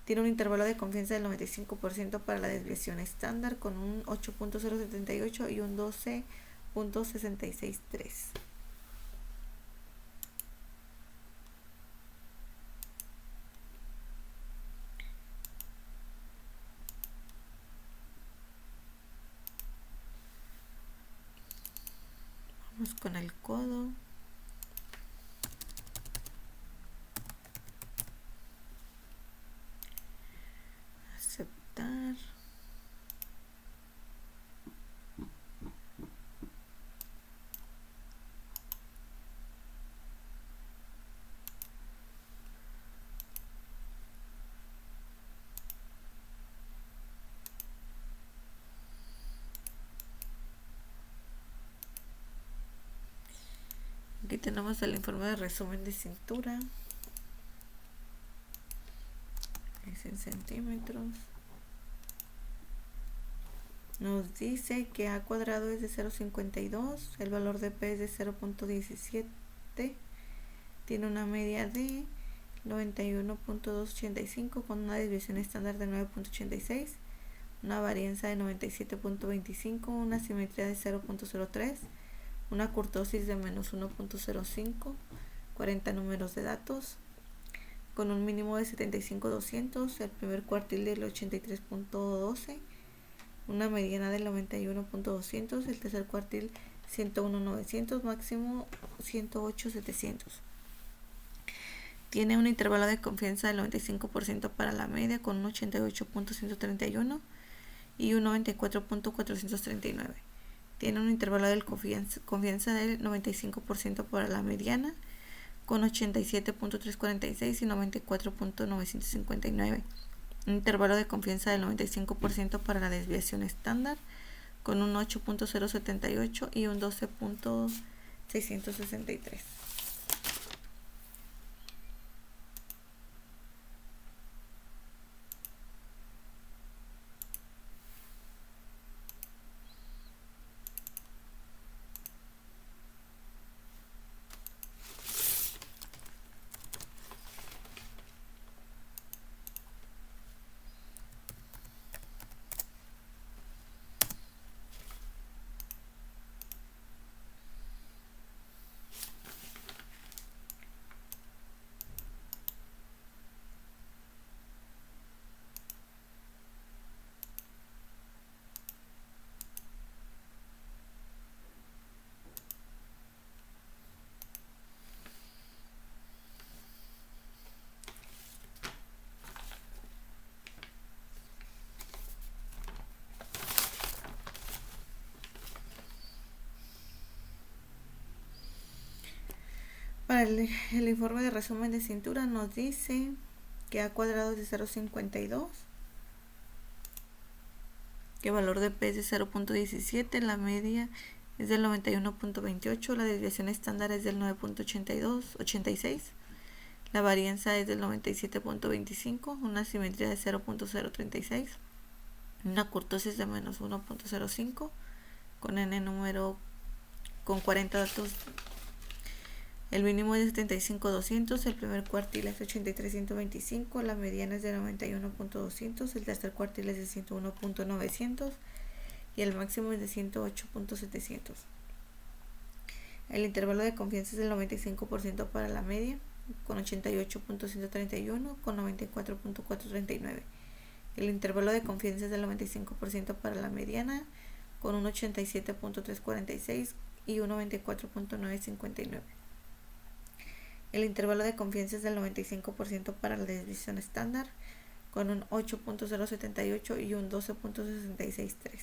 Tiene un intervalo de confianza del 95% para la desviación estándar, con un 8.078 y un 12.663. Vamos con el codo. Aceptar. Aquí tenemos el informe de resumen de cintura. Es en centímetros. Nos dice que A cuadrado es de 0.52, el valor de P es de 0.17, tiene una media de 91.285 con una desviación estándar de 9.86, una varianza de 97.25, una simetría de 0.03, una curtosis de menos 1.05, 40 números de datos, con un mínimo de 75.200, el primer cuartil del 83.12, una mediana del 91.200, el tercer cuartil 101.900, máximo 108.700. Tiene un intervalo de confianza del 95% para la media, con un 88.131 y un 94.439. tiene un intervalo de confianza del 95% para la mediana, con 87.346 y 94.959. Un intervalo de confianza del 95% para la desviación estándar, con un 8.078 y un 12.663. Para el informe de resumen de cintura nos dice que A cuadrado es de 0.52, que el valor de P es de 0.17, la media es del 91.28, la desviación estándar es del 9.86, la varianza es del 97.25, una simetría de 0.036, una kurtosis de menos 1.05, con n número con 40 datos. El mínimo es de 75.200, el primer cuartil es de 83.125, la mediana es de 91.200, el tercer cuartil es de 101.900 y el máximo es de 108.700. El intervalo de confianza es del 95% para la media, con 88.131, con 94.439. El intervalo de confianza es del 95% para la mediana, con un 87.346 y un 94.959. El intervalo de confianza es del 95% para la desviación estándar, con un 8.078 y un 12.663.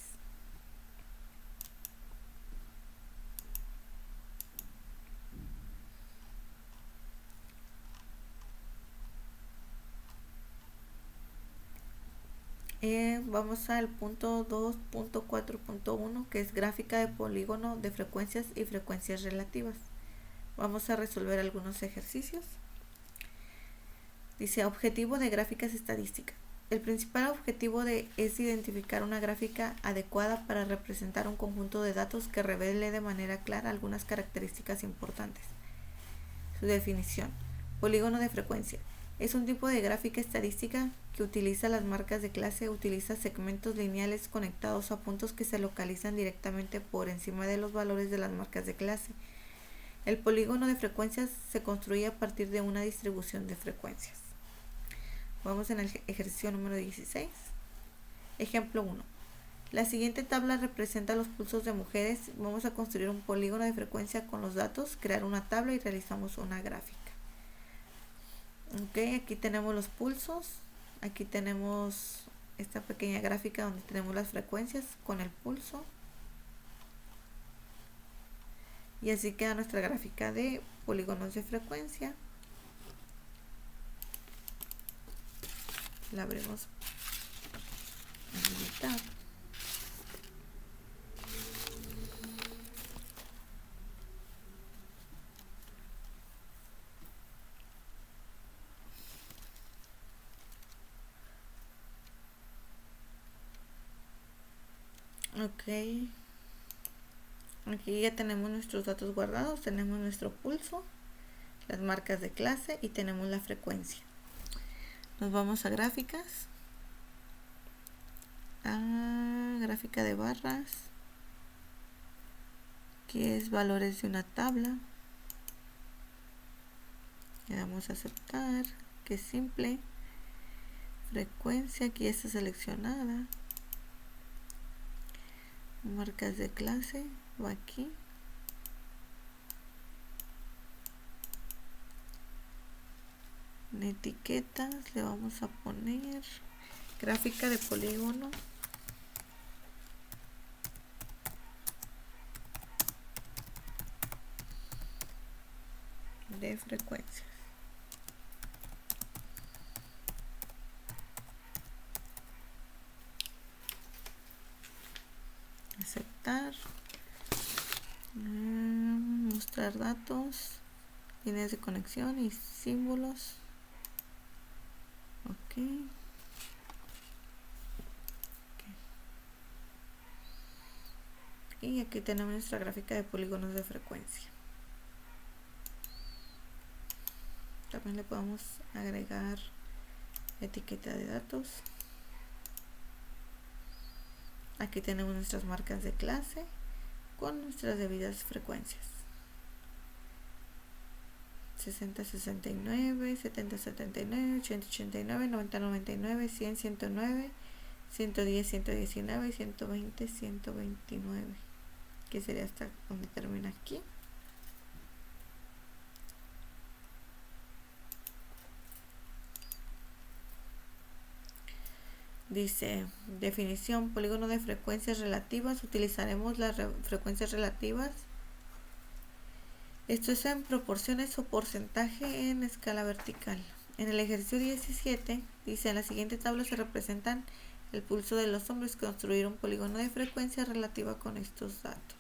Vamos al punto 2.4.1, que es gráfica de polígono de frecuencias y frecuencias relativas. Vamos a resolver algunos ejercicios. Dice, objetivo de gráficas estadísticas. El principal objetivo es identificar una gráfica adecuada para representar un conjunto de datos que revele de manera clara algunas características importantes. Su definición. Polígono de frecuencia. Es un tipo de gráfica estadística que utiliza las marcas de clase, utiliza segmentos lineales conectados a puntos que se localizan directamente por encima de los valores de las marcas de clase. El polígono de frecuencias se construye a partir de una distribución de frecuencias. Vamos en el ejercicio número 16. Ejemplo 1. La siguiente tabla representa los pulsos de mujeres. Vamos a construir un polígono de frecuencia con los datos, crear una tabla y realizamos una gráfica. Ok, aquí tenemos los pulsos. Aquí tenemos esta pequeña gráfica donde tenemos las frecuencias con el pulso. Y así queda nuestra gráfica de polígonos de frecuencia. La abrimos a la mitad. Ok. Aquí ya tenemos nuestros datos guardados. Tenemos nuestro pulso, las marcas de clase y tenemos la frecuencia. Nos vamos a gráficas. A gráfica de barras, que es valores de una tabla. Le damos a aceptar, que es simple. Frecuencia, aquí está seleccionada. Marcas de clase, va aquí. En etiquetas le vamos a poner gráfica de polígono de frecuencias. Aceptar. Mostrar datos, líneas de conexión y símbolos. Ok. Y aquí tenemos nuestra gráfica de polígonos de frecuencia. También le podemos agregar etiqueta de datos. Aquí tenemos nuestras marcas de clase con nuestras debidas frecuencias. 60-69, 70-79, 80-89, 90-99, 100-109, 110-119 y 120-129, que sería hasta donde termina aquí. Dice, definición, polígono de frecuencias relativas. Utilizaremos las frecuencias relativas. Esto es en proporciones o porcentaje en escala vertical. En el ejercicio 17, dice, en la siguiente tabla se representan el pulso de los hombres. Construir un polígono de frecuencia relativa con estos datos.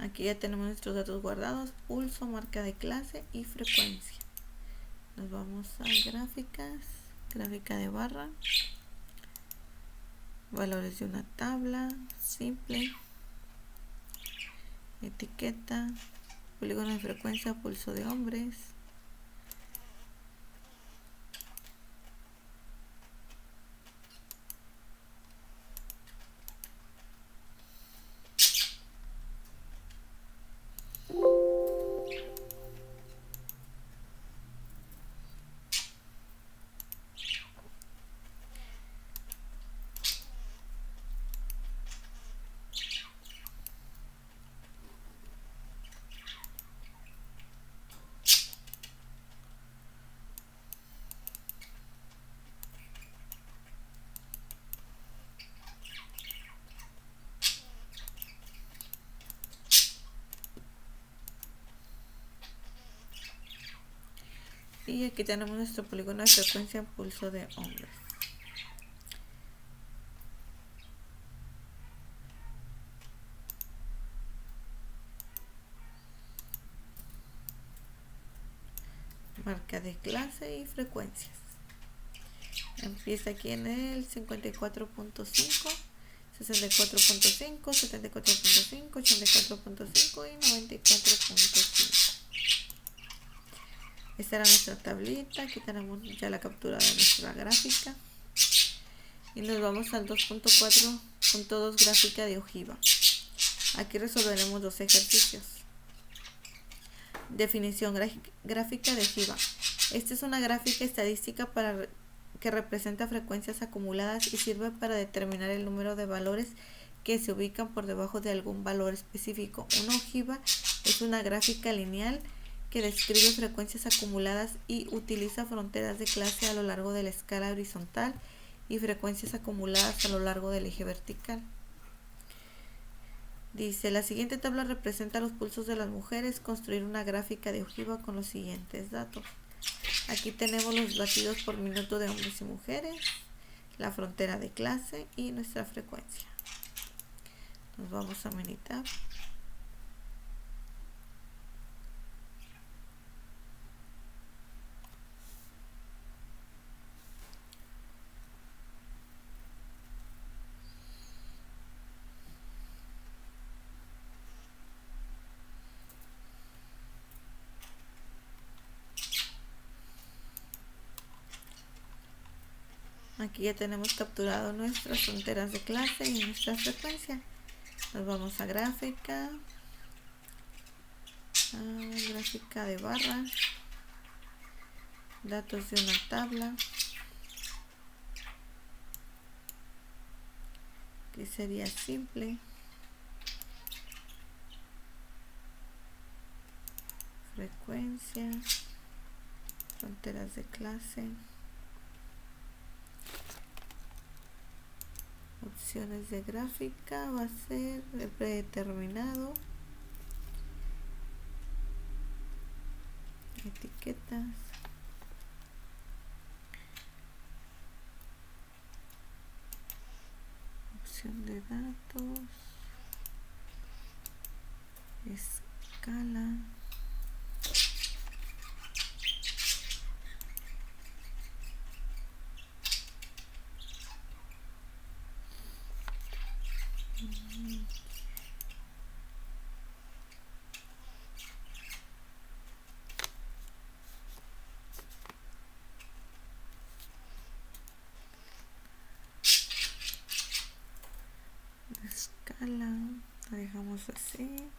Aquí ya tenemos nuestros datos guardados, pulso, marca de clase y frecuencia. Nos vamos a gráficas, gráfica de barra, valores de una tabla, simple, etiqueta, polígono de frecuencia, pulso de hombres. Y aquí tenemos nuestro polígono de frecuencia, pulso de hombres. Marca de clase y frecuencias. Empieza aquí en el 54.5, 64.5, 74.5, 84.5 y 94.5. Esta era nuestra tablita. Aquí tenemos ya la captura de nuestra gráfica. Y nos vamos al 2.4.2 gráfica de ojiva. Aquí resolveremos dos ejercicios. Definición gráfica de ojiva. Esta es una gráfica estadística que representa frecuencias acumuladas y sirve para determinar el número de valores que se ubican por debajo de algún valor específico. Una ojiva es una gráfica lineal que describe frecuencias acumuladas y utiliza fronteras de clase a lo largo de la escala horizontal y frecuencias acumuladas a lo largo del eje vertical. Dice, la siguiente tabla representa los pulsos de las mujeres. Construir una gráfica de ojiva con los siguientes datos. Aquí tenemos los latidos por minuto de hombres y mujeres, la frontera de clase y nuestra frecuencia. Nos vamos a Minitab. Aquí ya tenemos capturado nuestras fronteras de clase y nuestra frecuencia. Nos vamos a gráfica, gráfica de barras, datos de una tabla, que sería simple, frecuencia, fronteras de clase, opciones de gráfica, va a ser el predeterminado, etiquetas, opción de datos, escala, escala, la dejamos así.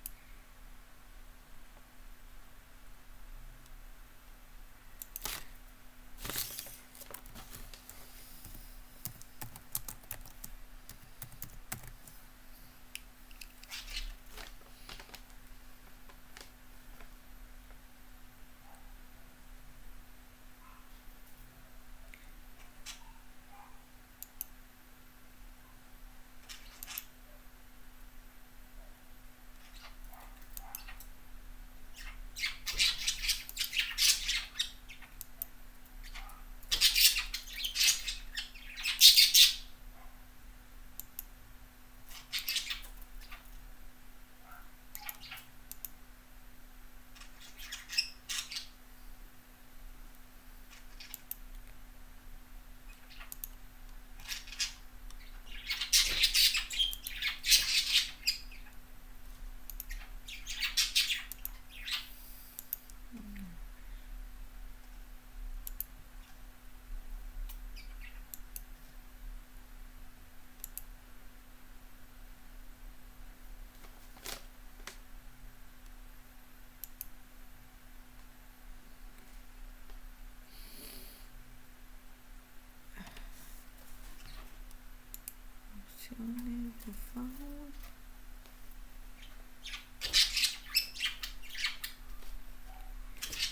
Opciones, default,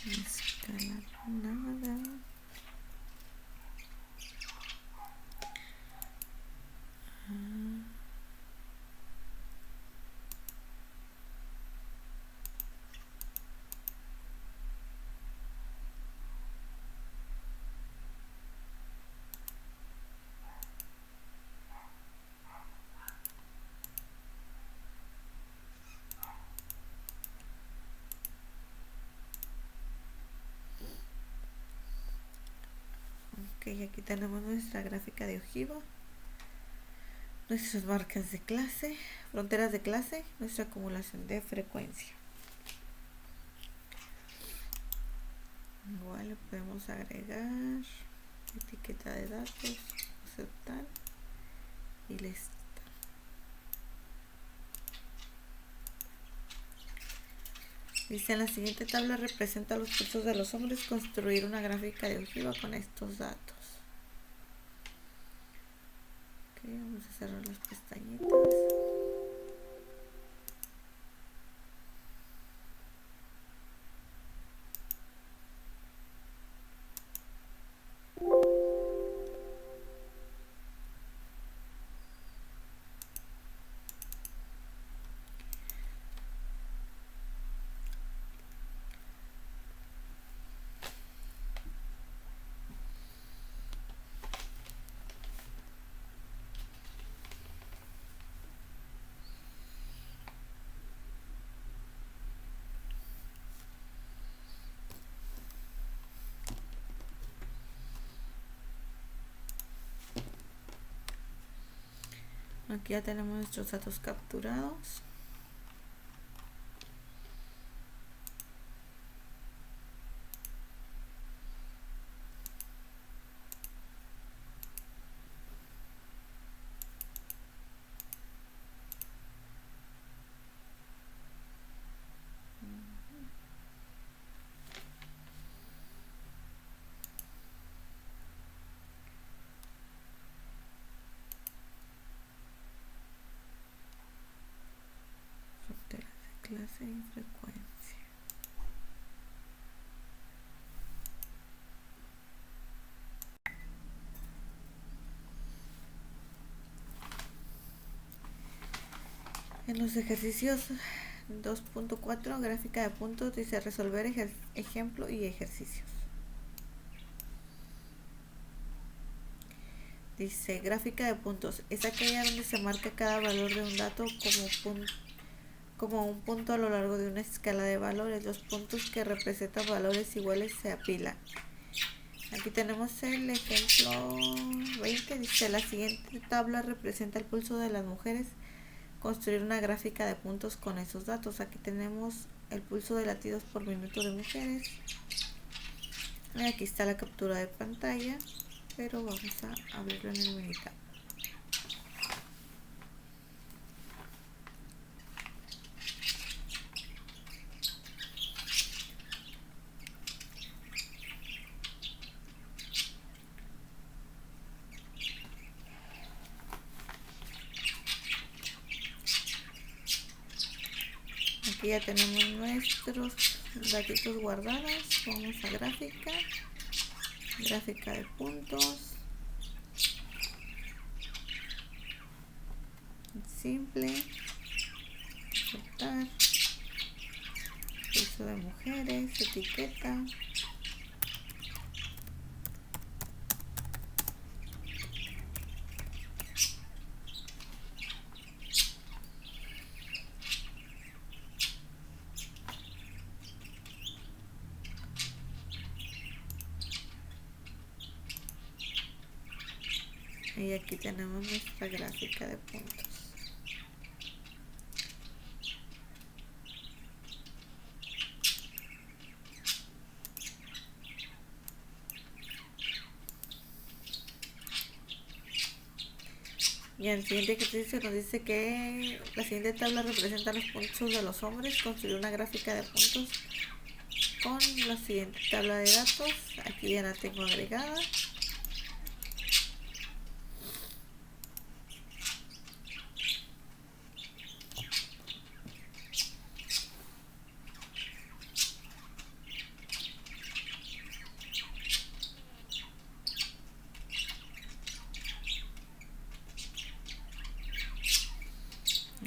escala nada, ok, aquí tenemos nuestra gráfica de ojiva, nuestras marcas de clase, fronteras de clase, nuestra acumulación de frecuencia. Igual le podemos agregar etiqueta de datos, aceptar y listo. Dice, en la siguiente tabla representa los cursos de los hombres, construir una gráfica de ojiva con estos datos. Ok, vamos a cerrar las pestañitas. Aquí ya tenemos nuestros datos capturados. clase y frecuencia. En los ejercicios 2.4, gráfica de puntos, dice resolver ejemplo y ejercicios. Dice gráfica de puntos. Es aquella donde se marca cada valor de un dato como un punto a lo largo de una escala de valores. Los puntos que representan valores iguales se apilan. Aquí tenemos el ejemplo 20. Dice la siguiente tabla representa el pulso de las mujeres. Construir una gráfica de puntos con esos datos. Aquí tenemos el pulso de latidos por minuto de mujeres. Y aquí está la captura de pantalla, pero vamos a abrirlo en el Minitab. Aquí ya tenemos nuestros datitos guardados. Vamos a gráfica, gráfica de puntos, simple, cortar, pulso de mujeres, etiqueta. Y aquí tenemos nuestra gráfica de puntos. Y en el siguiente ejercicio nos dice que la siguiente tabla representa los puntos de los hombres. Construir una gráfica de puntos con la siguiente tabla de datos. Aquí ya la tengo agregada.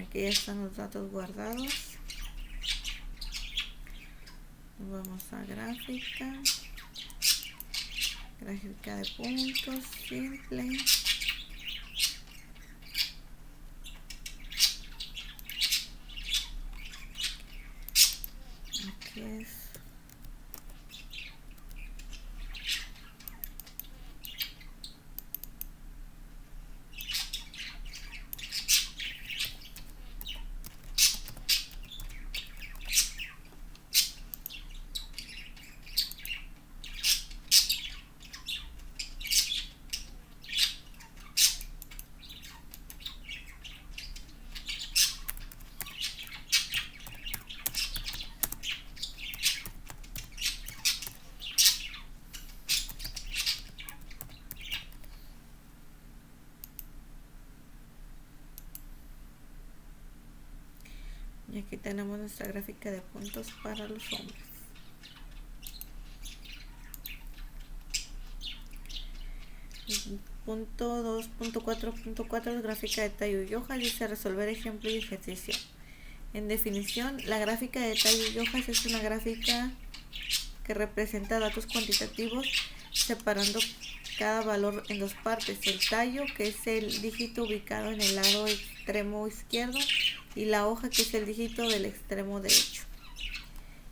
Aquí ya están los datos guardados. Vamos a gráfica, gráfica de puntos, simple. Aquí es. Y aquí tenemos nuestra gráfica de puntos para los hombres. Punto 2.4.4, gráfica de tallo y hojas, dice resolver ejemplo y ejercicio. En definición, la gráfica de tallo y hojas es una gráfica que representa datos cuantitativos separando cada valor en dos partes: el tallo, que es el dígito ubicado en el lado extremo izquierdo, y la hoja, que es el dígito del extremo derecho.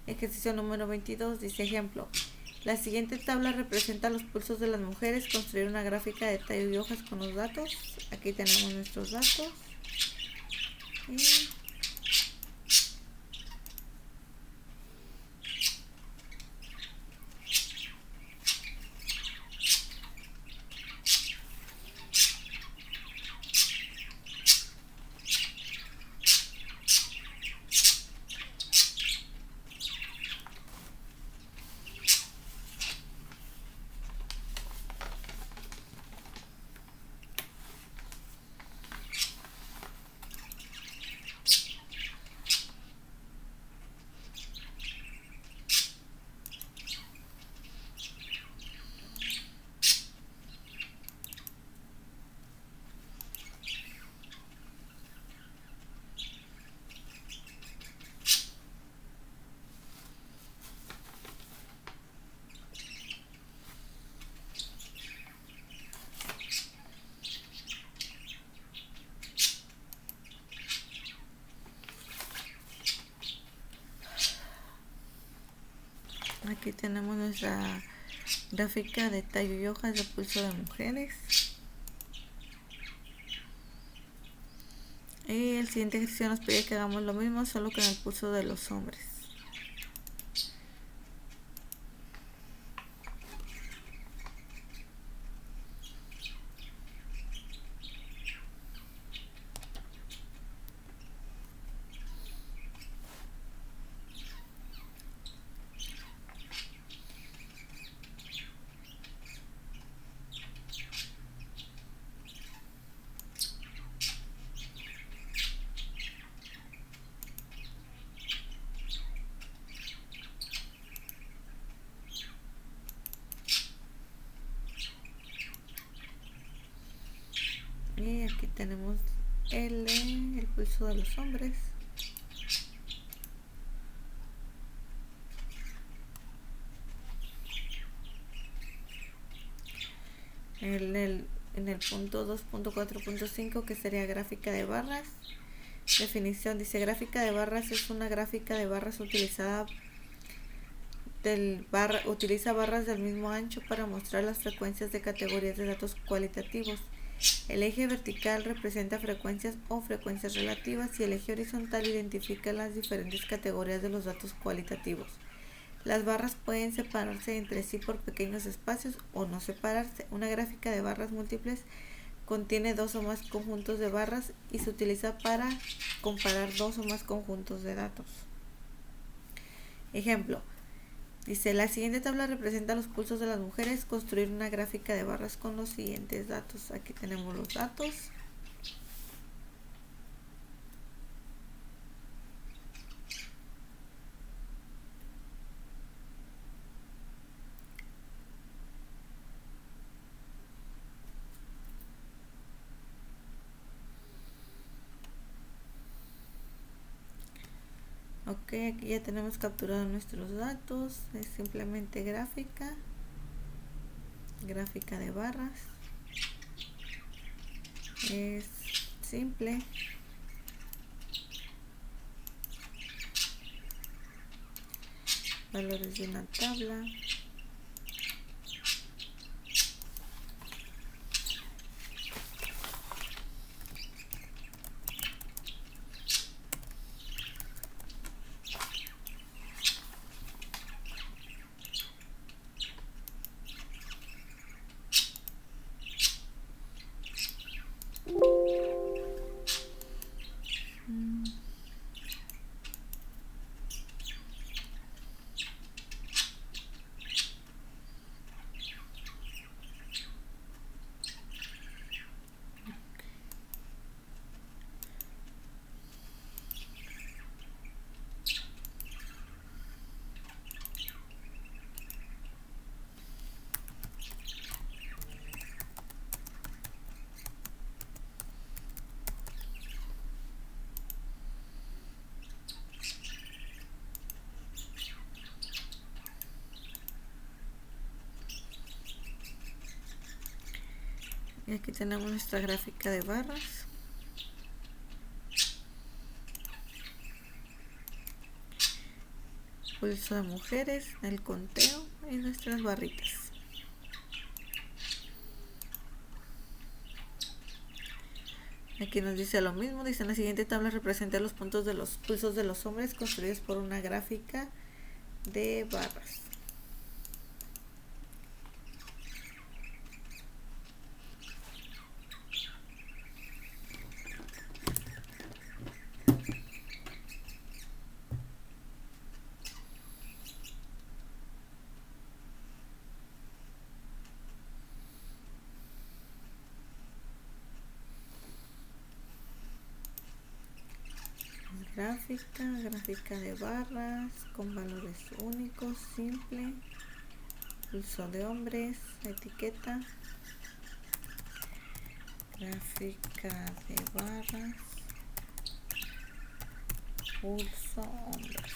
Ejercicio número 22 dice ejemplo. La siguiente tabla representa los pulsos de las mujeres. Construir una gráfica de tallo y hojas con los datos. Aquí tenemos nuestros datos. Y Aquí tenemos nuestra gráfica de tallo y hojas de pulso de mujeres. Y el siguiente ejercicio nos pide que hagamos lo mismo, solo con el pulso de los hombres. Y aquí tenemos el pulso de los hombres. En el punto 2.4.5, que sería gráfica de barras. Definición, dice: gráfica de barras es una gráfica de barras utiliza barras del mismo ancho para mostrar las frecuencias de categorías de datos cualitativos. El eje vertical representa frecuencias o frecuencias relativas y el eje horizontal identifica las diferentes categorías de los datos cualitativos. Las barras pueden separarse entre sí por pequeños espacios o no separarse. Una gráfica de barras múltiples contiene dos o más conjuntos de barras y se utiliza para comparar dos o más conjuntos de datos. Ejemplo, dice: la siguiente tabla representa los pulsos de las mujeres. Construir una gráfica de barras con los siguientes datos. Aquí tenemos los datos. Ok, aquí ya tenemos capturados nuestros datos. Es simplemente gráfica de barras. Es simple. Valores de una tabla. Y aquí tenemos nuestra gráfica de barras. Pulso de mujeres, el conteo y nuestras barritas. Aquí nos dice lo mismo. Dice: en la siguiente tabla representa los puntos de los pulsos de los hombres construidos por una gráfica de barras. Gráfica de barras con valores únicos, simple, pulso de hombres, etiqueta, gráfica de barras, pulso hombres.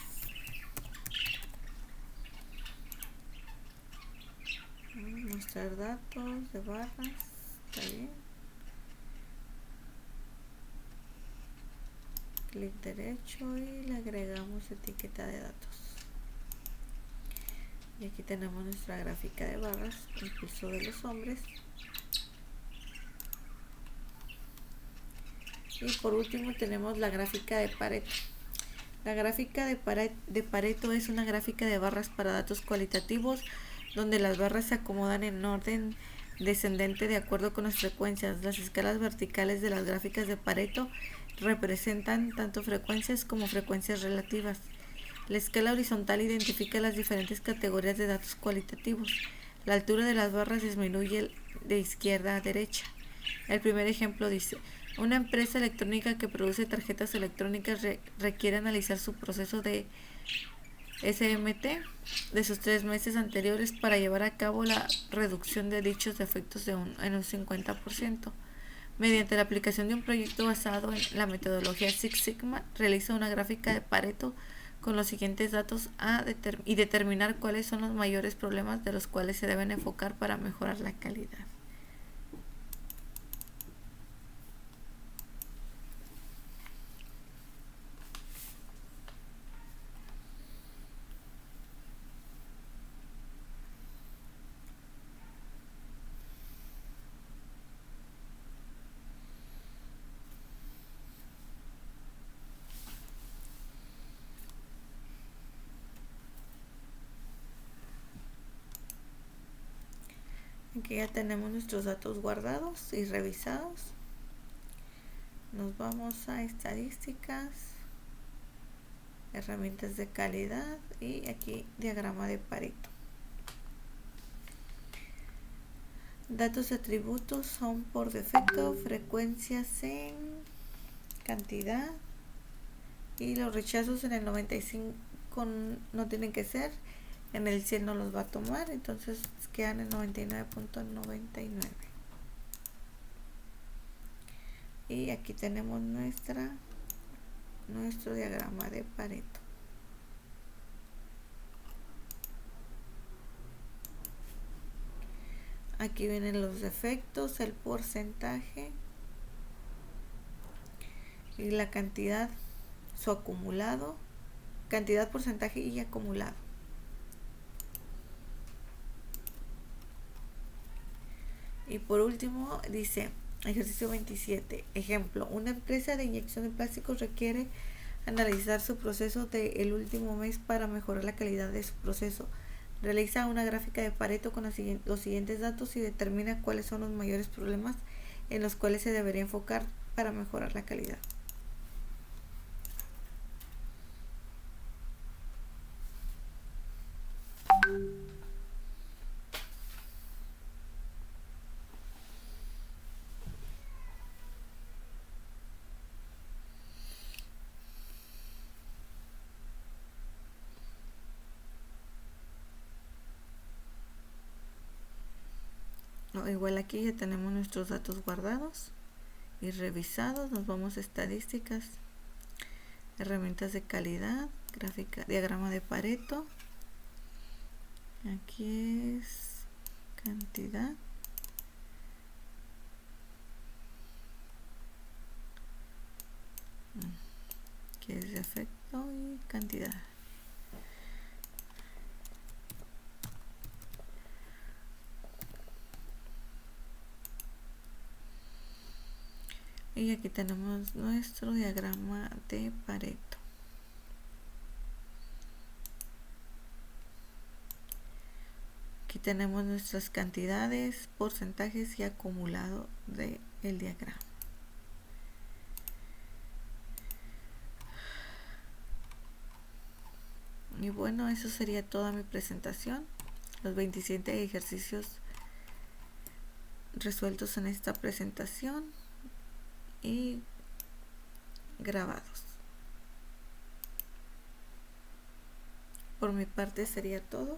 Mostrar datos de barras, está bien. Clic derecho y le agregamos etiqueta de datos. Y aquí tenemos nuestra gráfica de barras, impulso de los hombres. Y por último tenemos la gráfica de Pareto. La gráfica de Pareto es una gráfica de barras para datos cualitativos donde las barras se acomodan en orden descendente de acuerdo con las frecuencias. Las escalas verticales de las gráficas de Pareto representan tanto frecuencias como frecuencias relativas. La escala horizontal identifica las diferentes categorías de datos cualitativos. La altura de las barras disminuye de izquierda a derecha. El primer ejemplo dice: una empresa electrónica que produce tarjetas electrónicas requiere analizar su proceso de SMT de sus 3 meses anteriores para llevar a cabo la reducción de dichos defectos en un 50%. Mediante la aplicación de un proyecto basado en la metodología Six Sigma, realiza una gráfica de Pareto con los siguientes datos y determinar cuáles son los mayores problemas de los cuales se deben enfocar para mejorar la calidad. Aquí ya tenemos nuestros datos guardados y revisados. Nos vamos a estadísticas, herramientas de calidad y aquí diagrama de Pareto. Datos y atributos son por defecto, frecuencias en cantidad y los rechazos en el 95 no tienen que ser, en el 100 no los va a tomar, entonces quedan en 99.99. Y aquí tenemos nuestro diagrama de Pareto. Aquí vienen los defectos, el porcentaje y la cantidad, su acumulado, cantidad, porcentaje y acumulado. Y por último dice, ejercicio 27, ejemplo: una empresa de inyección de plásticos requiere analizar su proceso del último mes para mejorar la calidad de su proceso. Realiza una gráfica de Pareto con los siguientes datos y determina cuáles son los mayores problemas en los cuales se debería enfocar para mejorar la calidad. Igual aquí ya tenemos nuestros datos guardados y revisados. Nos vamos a estadísticas, herramientas de calidad, gráfica, diagrama de Pareto. Aquí es cantidad, aquí es defecto y cantidad. Y aquí tenemos nuestro diagrama de Pareto. Aquí tenemos nuestras cantidades, porcentajes y acumulado del diagrama. Y bueno, eso sería toda mi presentación. Los 27 ejercicios resueltos en esta presentación y grabados. Por mi parte sería todo.